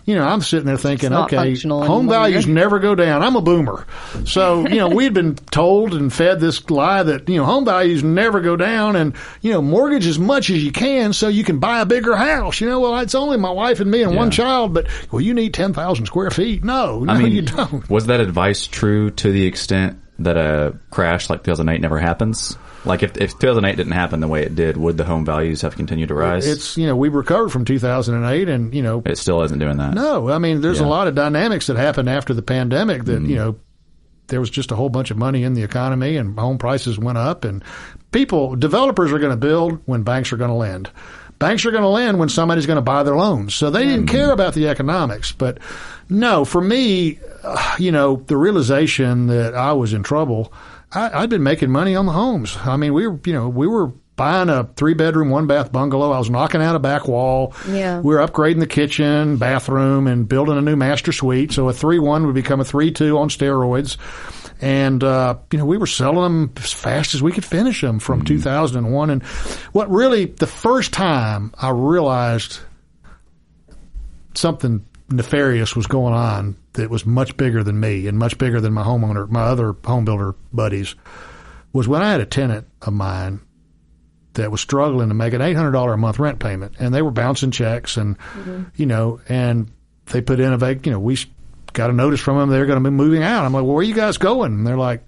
You know, I'm sitting there thinking, okay, home values never go down. I'm a boomer. So, you know, we had been told and fed this lie that, you know, home values never go down, and, you know, mortgage as much as you can so you can buy a bigger house. You know, well, it's only my wife and me and one child, but, well, you need 10,000 square feet. No, you don't. Was that advice true to the extent that a crash like 2008 never happens? Like if 2008 didn't happen the way it did, would the home values have continued to rise? It's, you know, we recovered from 2008, and, you know. It still isn't doing that. No, I mean, there's a lot of dynamics that happened after the pandemic that, you know, there was just a whole bunch of money in the economy, and home prices went up, and developers are going to build when banks are going to lend. Banks are going to lend when somebody's going to buy their loans. So they didn't care about the economics. But no, for me, you know, the realization that I was in trouble, I'd been making money on the homes. I mean, we were buying a 3-bedroom, 1-bath bungalow. I was knocking out a back wall. Yeah. We were upgrading the kitchen, bathroom, and building a new master suite. So a 3-1 would become a 3-2 on steroids. And, you know, we were selling them as fast as we could finish them from 2001. And what really, the first time I realized something nefarious was going on that was much bigger than me and much bigger than my other home builder buddies, was when I had a tenant of mine that was struggling to make an $800 a month rent payment, and they were bouncing checks, and you know, and they put in we got a notice from them they're going to be moving out. I'm like, well, where are you guys going? And they're like,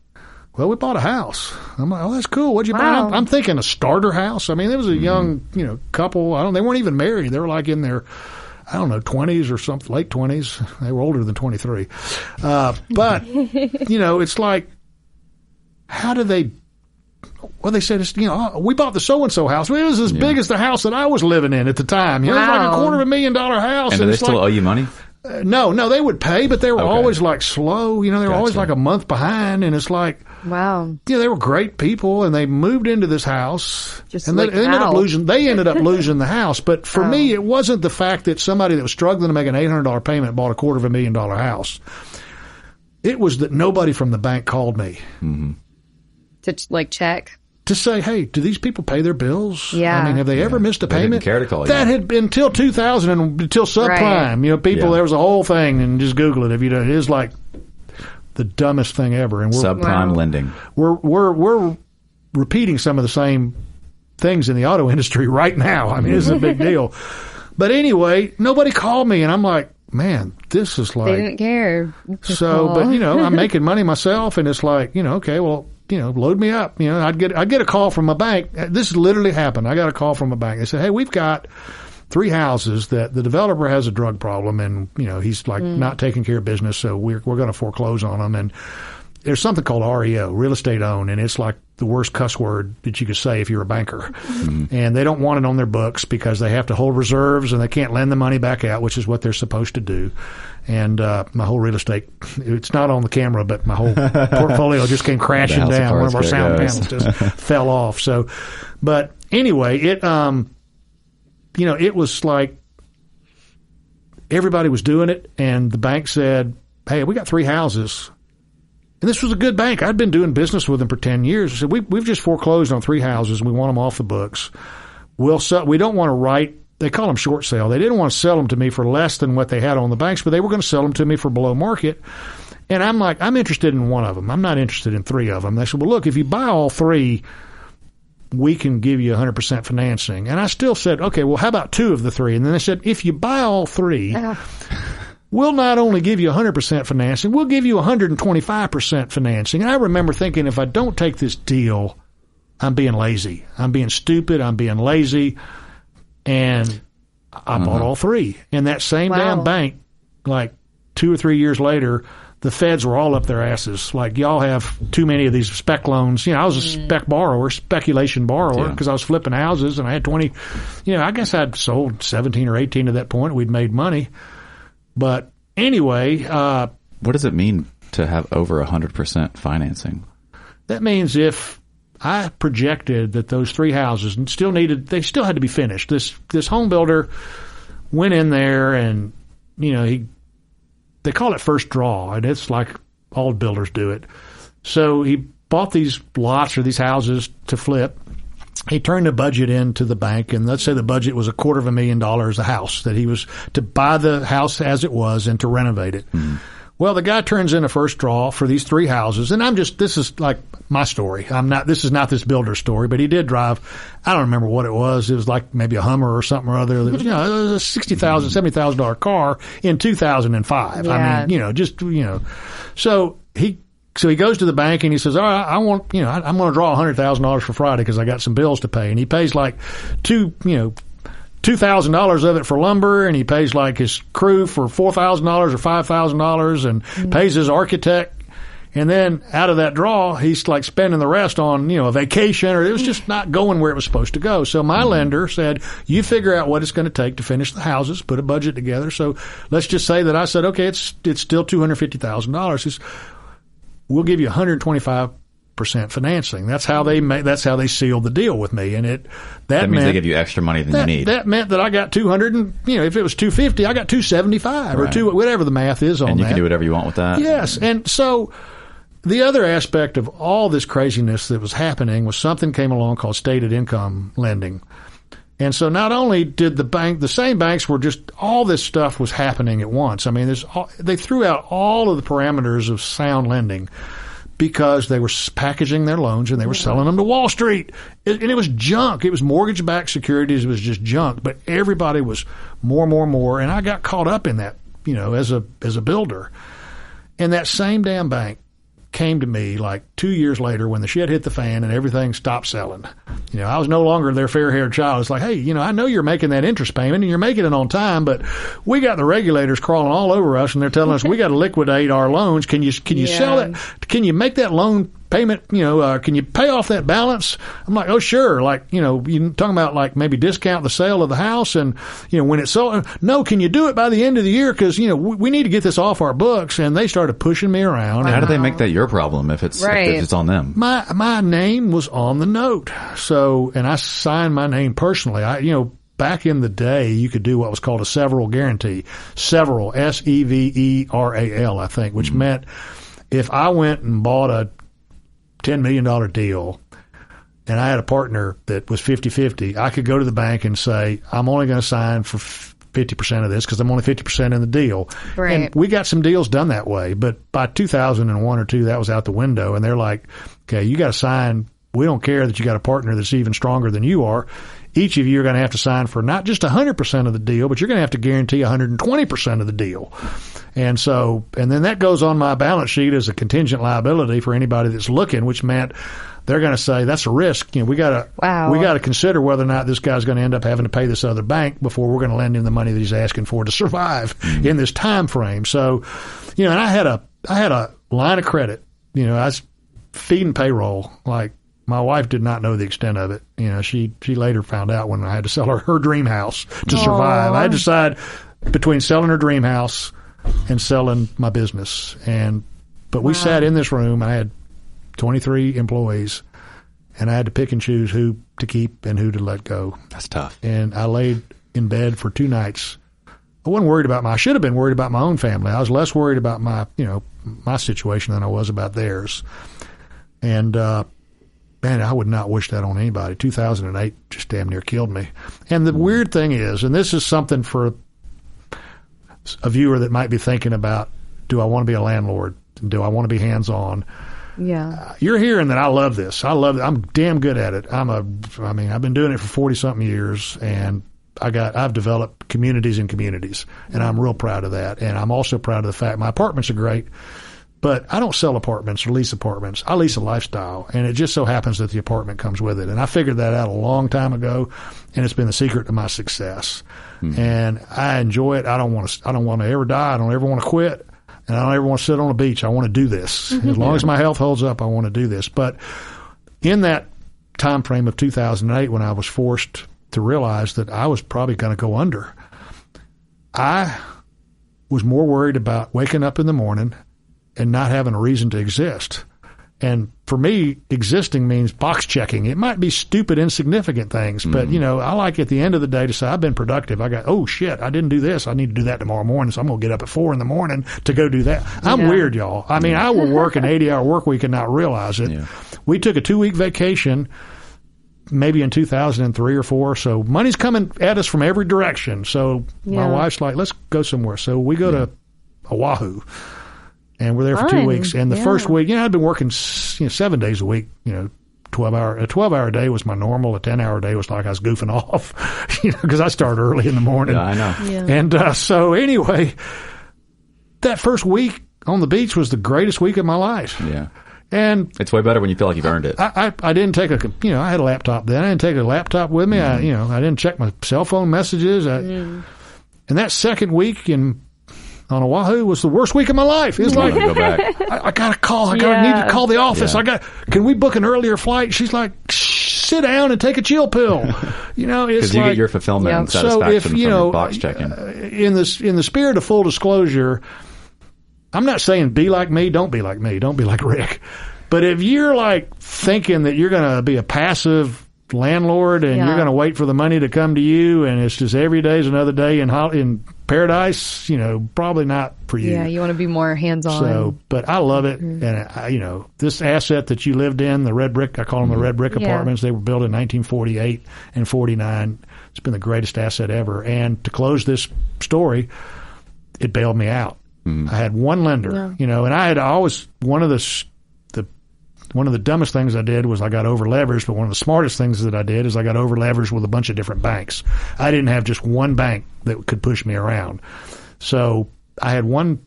well, we bought a house. I'm like, oh, that's cool. What'd you buy? I'm thinking a starter house. I mean, there was a young, you know, couple. They weren't even married. They were like in their, I don't know, 20s or something, late 20s. They were older than 23. But, you know, it's like, how do they, well, they said, you know, we bought the so-and-so house. Well, it was as big as the house that I was living in at the time. You know, it was like $250,000 house. And do they still owe you money? No, they would pay, but they were always like slow. They were always like a month behind, and it's like, wow. They were great people, and they moved into this house, and they ended up losing. They ended up losing the house. But for me, it wasn't the fact that somebody that was struggling to make an $800 payment bought a $250,000 house. It was that nobody from the bank called me to check. To say, hey, do these people pay their bills? Yeah. I mean, have they ever missed a payment? They didn't care to call you. That had been until 2000 and until subprime. Right. People, there was a whole thing, and just Google it. If you don't, it is like the dumbest thing ever. And subprime lending. We're repeating some of the same things in the auto industry right now. I mean, it's a big deal. But anyway, nobody called me, and I'm like, man, this is like... They didn't care. So, but, I'm making money myself, and it's like, okay, well... load me up. I'd get a call from a bank. This literally happened. I got a call from a bank. They said, hey, we've got 3 houses that the developer has a drug problem, and, he's like not taking care of business, so we're going to foreclose on them. And there's something called REO, real estate owned, and it's like the worst cuss word that you could say if you're a banker. And they don't want it on their books because they have to hold reserves and they can't lend the money back out, which is what they're supposed to do. And my whole real estate, it's not on the camera, but my whole portfolio just came crashing down. One of our sound panels just fell off. So, but anyway, it was like everybody was doing it, and the bank said, hey, we got 3 houses. And this was a good bank. I'd been doing business with them for 10 years. I said, we've just foreclosed on 3 houses. We want them off the books. We don't want to write. They call them short sale. They didn't want to sell them to me for less than what they had on the banks, but they were going to sell them to me for below market. And I'm like, I'm interested in 1 of them. I'm not interested in 3 of them. They said, well, look, if you buy all 3, we can give you 100% financing. And I still said, okay, well, how about 2 of the 3? And then they said, if you buy all 3, we'll not only give you 100% financing, we'll give you 125% financing. And I remember thinking, if I don't take this deal, I'm being lazy. I'm being stupid. I'm being lazy. And I bought all 3. And that same damn bank, like 2 or 3 years later, the feds were all up their asses. Like, y'all have too many of these spec loans. I was a speculation borrower, because I was flipping houses, and I had 20. I guess I'd sold 17 or 18 at that point. We'd made money. But anyway. What does it mean to have over 100% financing? That means if I projected that those 3 houses they still had to be finished. This home builder went in there, and they call it first draw, and it's like all builders do it. So he bought these lots or these houses to flip. He turned the budget into the bank, and let's say the budget was $250,000 a house, that he was to buy the house as it was and to renovate it. Well, the guy turns in a first draw for these 3 houses, and this is like my story. This is not this builder's story, but he did drive, I don't remember what it was. It was like maybe a Hummer or something or other. It was, it was a $60,000, $70,000 car in 2005. Yeah. I mean, so he goes to the bank and he says, all right, I'm going to draw $100,000 for Friday because I got some bills to pay. And he pays like $2,000 of it for lumber, and he pays like his crew for $4,000 or $5,000, and pays his architect. And then out of that draw, he's like spending the rest on, a vacation, or it was just not going where it was supposed to go. So my lender said, you figure out what it's going to take to finish the houses, put a budget together. So let's just say that I said, okay, it's still $250,000. He says, we'll give you 125% financing. That's how they sealed the deal with me. And that means they give you extra money than you need. That meant that I got 200, and if it was 250, I got 275 right. or whatever the math is on that. And you can do whatever you want with that. Yes. And so the other aspect of all this craziness that was happening was something came along called stated income lending. And so not only did the same banks were just, all this stuff was happening at once. I mean, they threw out all of the parameters of sound lending because they were packaging their loans and they were selling them to Wall Street. And it was junk. It was mortgage-backed securities. It was just junk. But everybody was more. And I got caught up in that, as a builder. And that same damn bank came to me like 2 years later when the shit hit the fan and everything stopped selling. I was no longer their fair-haired child. It's like, hey, I know you're making that interest payment and you're making it on time, but we got the regulators crawling all over us and they're telling us we got to liquidate our loans. Can you sell it? Can you make that loan payment, can you pay off that balance? I'm like, oh, sure. Like, you talking about like maybe discount the sale of the house and, when it's sold. No, can you do it by the end of the year? Because, we need to get this off our books. And they started pushing me around. How do they make that your problem if it's on them? My name was on the note. So, and I signed my name personally. Back in the day, you could do what was called a several guarantee. Several, SEVERAL, I think, which meant if I went and bought a $10 million deal and I had a partner that was 50-50, I could go to the bank and say, I'm only going to sign for 50% of this because I'm only 50% in the deal. Right. And we got some deals done that way. But by 2001 or 2, that was out the window. And they're like, okay, you got to sign. We don't care that you got a partner that's even stronger than you are. Each of you are going to have to sign for not just 100% of the deal, but you're going to have to guarantee 120% of the deal. And then that goes on my balance sheet as a contingent liability for anybody that's looking, which meant they're going to say that's a risk. We got to consider whether or not this guy's going to end up having to pay this other bank before we're going to lend him the money that he's asking for to survive in this time frame. So, and I had a line of credit. I was feeding payroll like. My wife did not know the extent of it. She later found out when I had to sell her dream house to survive. I had to decide between selling her dream house and selling my business. But we sat in this room. I had 23 employees, and I had to pick and choose who to keep and who to let go. That's tough. And I laid in bed for 2 nights. I wasn't worried about I should have been worried about my own family. I was less worried about my situation than I was about theirs. And, man, I would not wish that on anybody. 2008 just damn near killed me. And the weird thing is, and this is something for a viewer that might be thinking about, do I want to be a landlord? Do I want to be hands-on? Yeah. You're hearing that I love this. I love it. I'm damn good at it. I've been doing it for 40-something years, and I've developed communities and communities, and I'm real proud of that. And I'm also proud of the fact my apartments are great. But I don't sell apartments or lease apartments. I lease a lifestyle, and it just so happens that the apartment comes with it. And I figured that out a long time ago, and it's been the secret to my success. And I enjoy it. I don't want to ever die. I don't ever want to quit, and I don't ever want to sit on a beach. I want to do this as long as my health holds up. I want to do this. But in that time frame of 2008, when I was forced to realize that I was probably going to go under, I was more worried about waking up in the morning and not having a reason to exist. And for me, existing means box checking. It might be stupid, insignificant things, but, I like at the end of the day to say, I've been productive. I got, oh, shit, I didn't do this. I need to do that tomorrow morning, so I'm going to get up at 4 a.m. to go do that. I'm weird, y'all. I mean, I will work an 80-hour work week and not realize it. Yeah. We took a 2-week vacation maybe in 2003 or 4, so money's coming at us from every direction. So my wife's like, let's go somewhere. So we go to Oahu. And we're there for 2 weeks. And the first week, I'd been working 7 days a week, 12-hour. A 12-hour day was my normal. A 10-hour day was like I was goofing off, because I start early in the morning. Yeah, I know. Yeah. And so anyway, that first week on the beach was the greatest week of my life. Yeah. And it's way better when you feel like you've earned it. I didn't take I had a laptop then. I didn't take a laptop with me. I didn't check my cell phone messages. And that second week on Oahu was the worst week of my life. It's like, go back. I got to call. I need to call the office. Can we book an earlier flight? She's like, sit down and take a chill pill. It's because you get your fulfillment and satisfaction from your box checking. In the spirit of full disclosure, I'm not saying be like me. Don't be like me. Don't be like Rick. But if you're like thinking that you're going to be a passive landlord and you're going to wait for the money to come to you and it's just every day's another day in paradise, probably not for you. Yeah, you want to be more hands-on. So, but I love it. And this asset that you lived in, the red brick, I call them the red brick apartments. They were built in 1948 and 49. It's been the greatest asset ever. And to close this story, it bailed me out. I had one lender, and I had always, one of the dumbest things I did was I got over leveraged, but one of the smartest things that I did is I got over leveraged with a bunch of different banks. I didn't have just one bank that could push me around. So I had one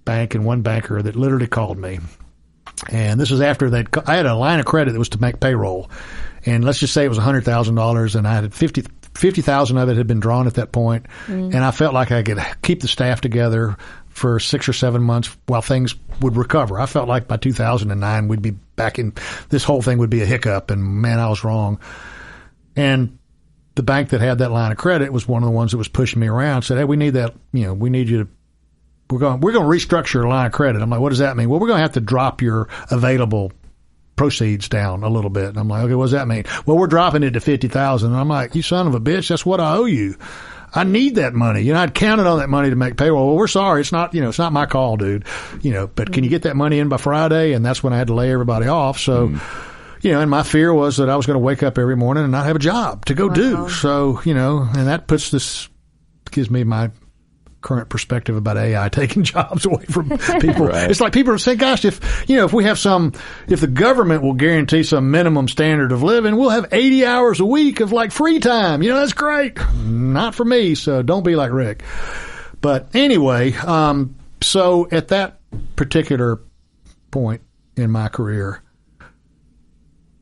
bank and one banker that literally called me. And this was after I had a line of credit that was to make payroll. And let's just say it was $100,000 and I had 50,000 of it had been drawn at that point. And I felt like I could keep the staff together for 6 or 7 months while things would recover. I felt like by 2009 we'd be back in, this whole thing would be a hiccup, and man, I was wrong. And the bank that had that line of credit was one of the ones that was pushing me around, said, hey, we need that, we need you to, we're going to restructure your line of credit. I'm like, what does that mean? Well, we're going to have to drop your available proceeds down a little bit. And I'm like, okay, what does that mean? Well, we're dropping it to $50,000. And I'm like, you son of a bitch, that's what I owe you. I need that money. I'd counted on that money to make payroll. Well, we're sorry. It's not, it's not my call, dude. But can you get that money in by Friday? And that's when I had to lay everybody off. So, and my fear was that I was going to wake up every morning and not have a job to go do. So, and that gives me my current perspective about AI taking jobs away from people. Right. It's like people are saying, gosh, if the government will guarantee some minimum standard of living, we'll have 80 hours a week of like free time. That's great. Not for me. So don't be like Rick. But anyway, so at that particular point in my career,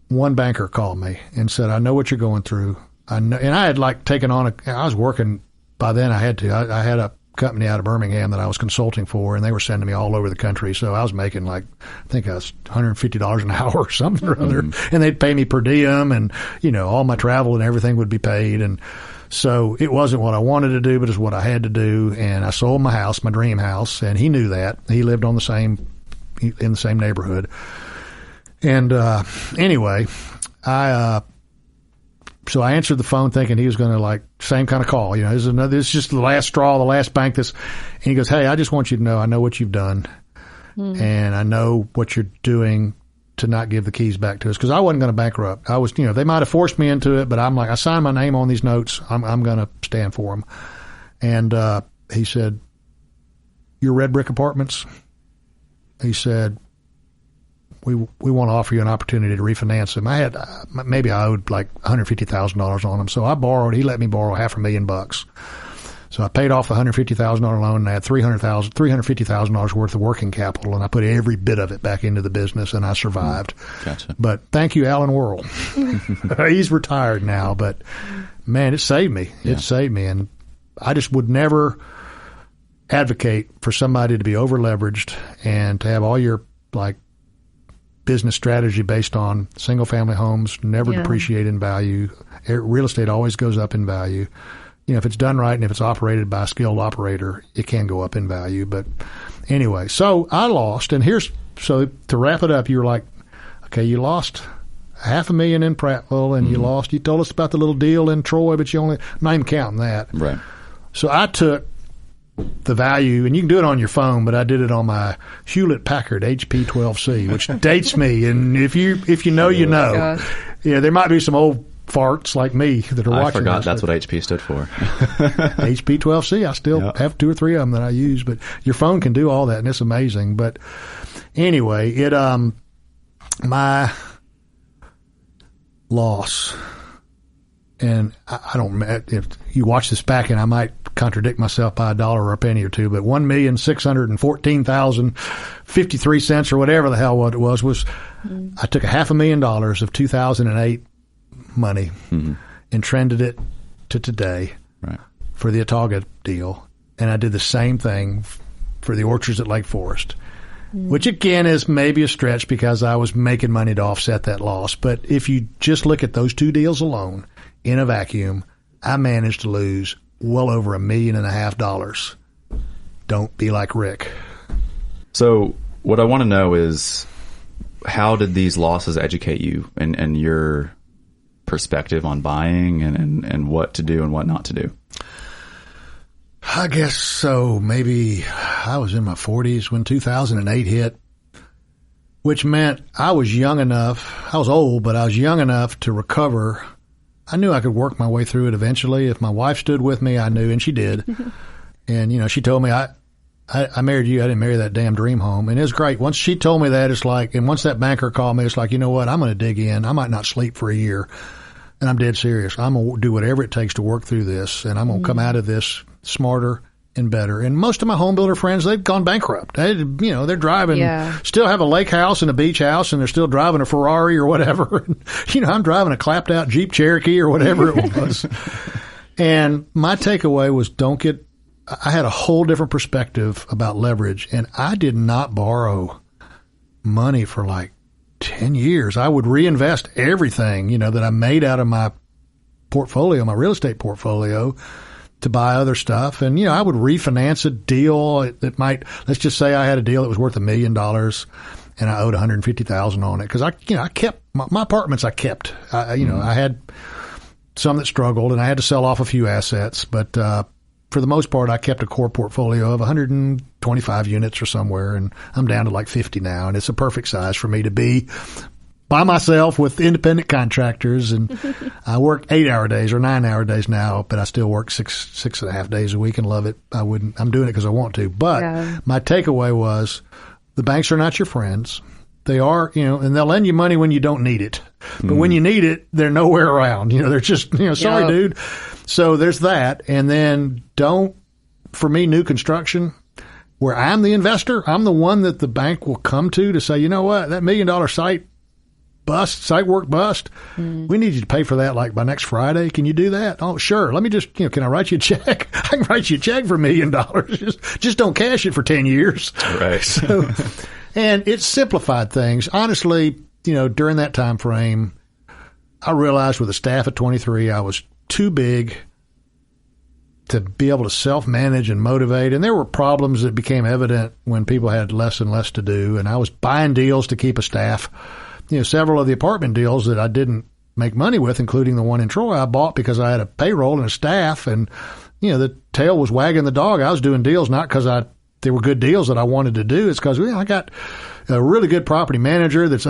one banker called me and said, I know what you're going through. I know, and I had like taken on I was working by then. I had a company out of Birmingham that I was consulting for, and they were sending me all over the country. So I was making I think I was $150 an hour or something or other. And they'd pay me per diem, and, all my travel and everything would be paid. And so it wasn't what I wanted to do, but it's what I had to do. And I sold my house, my dream house, and he knew that. He lived in the same neighborhood. And, anyway, so I answered the phone thinking he was going to same kind of call. This is just the last straw, the last bank. And he goes, hey, I just want you to know, I know what you've done, and I know what you're doing to not give the keys back to us, because I wasn't going to bankrupt. I was, they might have forced me into it, but I'm like, I signed my name on these notes. I'm going to stand for them. And he said, your red brick apartments? He said, we want to offer you an opportunity to refinance them. Maybe I owed like $150,000 on them. So I borrowed, he let me borrow $500,000. So I paid off the $150,000 loan, and I had $350,000 worth of working capital, and I put every bit of it back into the business, and I survived. Gotcha. But thank you, Alan Worrell. He's retired now, but man, it saved me. Yeah. It saved me. And I just would never advocate for somebody to be over leveraged and to have all your business strategy based on single family homes, never depreciate in value. Real estate always goes up in value. If it's done right and if it's operated by a skilled operator, it can go up in value. But anyway, so I lost. And so to wrap it up, you were like, okay, you lost $500,000 in Prattville, and you told us about the little deal in Troy, but not even counting that. Right. So I took the value, and you can do it on your phone, but I did it on my Hewlett-Packard HP 12C, which dates me. And if you know, you know. Gosh. Yeah, there might be some old farts like me that are watching. I forgot that's what HP stood for. HP 12C. I still have 2 or 3 of them that I use, but your phone can do all that, and it's amazing. But anyway, my loss, and I don't, if you watch this back, and I might contradict myself by $1 or a penny or two, but $1,614,053 or whatever the hell what it was I took $500,000 of 2008 money and trended it to today for the Autauga deal, and I did the same thing for the orchards at Lake Forest, which again is maybe a stretch because I was making money to offset that loss. But if you just look at those 2 deals alone in a vacuum, I managed to lose well over $1.5 million. Don't be like Rick. So what I want to know is, how did these losses educate you and your perspective on buying and what to do and what not to do? I guess so. Maybe I was in my 40s when 2008 hit, which meant I was young enough. I was old, but I was young enough to recover. I knew I could work my way through it eventually. If my wife stood with me, I knew, and she did. And, she told me, I married you. I didn't marry that damn dream home. And it was great. Once she told me that, it's like, and once that banker called me, it's like, you know what? I'm going to dig in. I might not sleep for a year. And I'm dead serious. I'm going to do whatever it takes to work through this. And I'm going to come out of this smarter and better. And most of my home builder friends, they've gone bankrupt. They're driving, still have a lake house and a beach house, and they're still driving a Ferrari or whatever. I'm driving a clapped out Jeep Cherokee or whatever it was. And my takeaway was, don't get I had a whole different perspective about leverage, and I did not borrow money for like 10 years. I would reinvest everything, that I made out of my portfolio, my real estate portfolio, to buy other stuff. And, I would refinance a deal that might, let's just say I had a deal that was worth $1 million and I owed $150,000 on it. Cause I kept my apartments. I kept, I had some that struggled and I had to sell off a few assets, but, for the most part, I kept a core portfolio of 125 units or somewhere, and I'm down to like 50 now, and it's a perfect size for me to be by myself with independent contractors. And I work 8-hour days or 9-hour days now, but I still work 6.5 days a week and love it. I'm doing it because I want to. But my takeaway was the banks are not your friends. They are, and they'll lend you money when you don't need it. But when you need it, they're nowhere around. They're just, sorry, dude. So there's that. And then for me, new construction, where I'm the investor, I'm the one that the bank will come to say, you know what, that $1 million site work bust. We need you to pay for that like by next Friday. Can you do that? Oh, sure. Let me just, can I write you a check? I can write you a check for $1 million. Just don't cash it for 10 years. Right. So, and it simplified things. Honestly, during that time frame, I realized with a staff of 23, I was too big to be able to self-manage and motivate. And there were problems that became evident when people had less and less to do. And I was buying deals to keep a staff. Several of the apartment deals that I didn't make money with, including the one in Troy, I bought because I had a payroll and a staff. And, the tail was wagging the dog. I was doing deals not because they were good deals that I wanted to do. It's because I got a really good property manager that's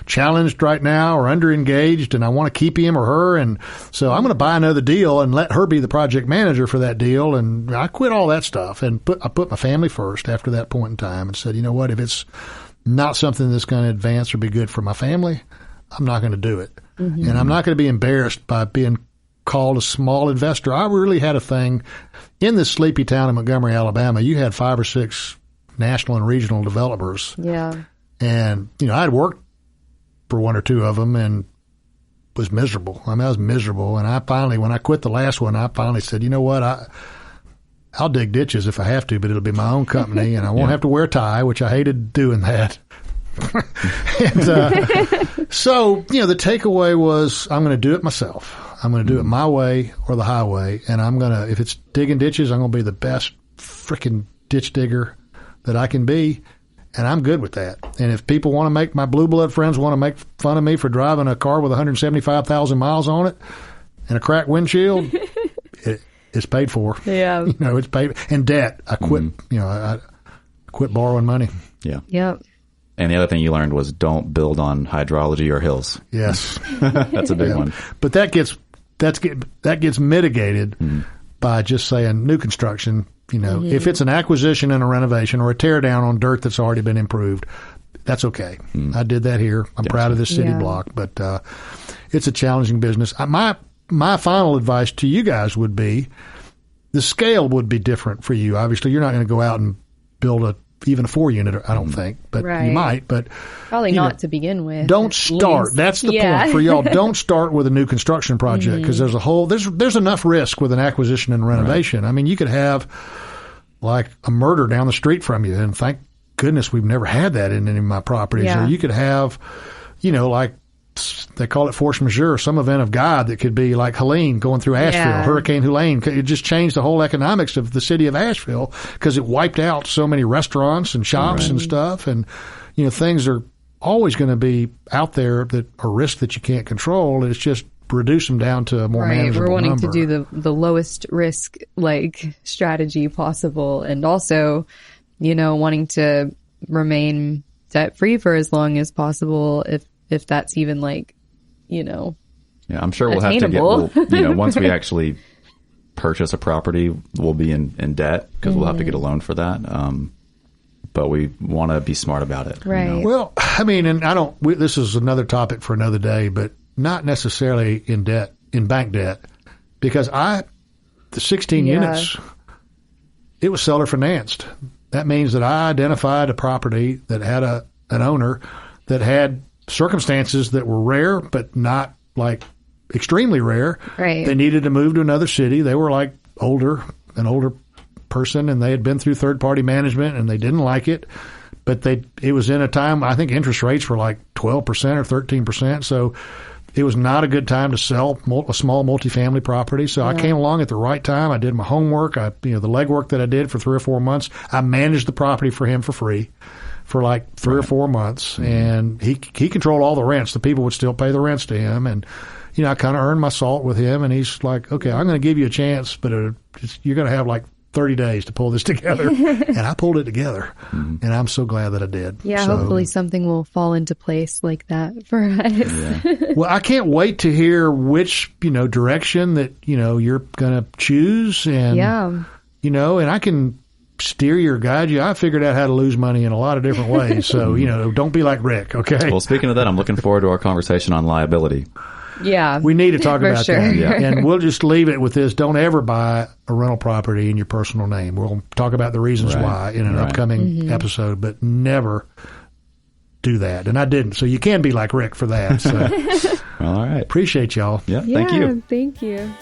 challenged right now or under engaged, and I want to keep him or her. And so I'm going to buy another deal and let her be the project manager for that deal. And I quit all that stuff and I put my family first after that point in time and said, you know what, if it's not something that's going to advance or be good for my family, I'm not going to do it. Mm-hmm. And I'm not going to be embarrassed by being called a small investor. I really had a thing in this sleepy town of Montgomery, Alabama. You had 5 or 6 national and regional developers. Yeah. And, I'd worked for 1 or 2 of them and was miserable. I was miserable. And when I quit the last one, I finally said, you know what, I'll dig ditches if I have to, but it'll be my own company and I won't have to wear a tie, which I hated doing that. And, so, the takeaway was I'm going to do it myself. I'm going to do it my way or the highway. And if it's digging ditches, I'm going to be the best freaking ditch digger that I can be. And I'm good with that. And if people want to my blue blood friends want to make fun of me for driving a car with 175,000 miles on it and a cracked windshield, it's paid for. Yeah. It's paid. And debt. I quit, I quit borrowing money. Yeah. Yep. And the other thing you learned was don't build on hydrology or hills. Yes. That's a big one. But that gets mitigated by just saying new construction, if it's an acquisition and a renovation or a tear down on dirt that's already been improved, that's okay. I did that here. I'm proud of this city block, but it's a challenging business. My final advice to you guys would be the scale would be different for you. Obviously, you're not going to go out and build even a 4-unit, I don't think, but you might. But probably not to begin with. Don't start. That's the point for y'all. Don't start with a new construction project because there's enough risk with an acquisition and renovation. Right. I mean, you could have like a murder down the street from you, and thank goodness we've never had that in any of my properties. Yeah. Or you could have, like they call it force majeure, some event of God that could be like Helene going through Asheville, Hurricane Helene. It just changed the whole economics of the city of Asheville because it wiped out so many restaurants and shops and stuff. And, things are always going to be out there that are risks that you can't control. It's just reduce them down to a more manageable We're wanting number. to do the lowest risk strategy possible, and also, wanting to remain debt free for as long as possible if that's even Yeah, I'm sure we'll attainable. have to get, once we actually purchase a property, we'll be in debt because we'll have to get a loan for that. But we want to be smart about it. Right. Well, I mean, and this is another topic for another day, but not necessarily in debt, in bank debt, because the 16 units, it was seller financed. That means that I identified a property that had an owner that had circumstances that were rare, but not extremely rare. Right. They needed to move to another city. They were an older person, and they had been through third-party management, and they didn't like it. But it was in a time, I think interest rates were like 12% or 13%. So it was not a good time to sell a small multifamily property. So I came along at the right time. I did my homework. The legwork that I did for 3 or 4 months, I managed the property for him for free for like 3 or 4 months. And he controlled all the rents. The people would still pay the rents to him. And, I kind of earned my salt with him. And he's like, okay, I'm going to give you a chance, but you're going to have like 30 days to pull this together. And I pulled it together. And I'm so glad that I did. Yeah, hopefully something will fall into place like that for us. Yeah. Well, I can't wait to hear which, direction that, you're going to choose. And, and I can steer you or guide you. I figured out how to lose money in a lot of different ways. So, don't be like Rick, okay? Well, speaking of that, I'm looking forward to our conversation on liability. Yeah. We need to talk about that. Yeah. And we'll just leave it with this. Don't ever buy a rental property in your personal name. We'll talk about the reasons why in an upcoming episode, but never do that. And I didn't. So you can be like Rick for that. So. Well, all right. Appreciate y'all. Yeah, thank you. Thank you.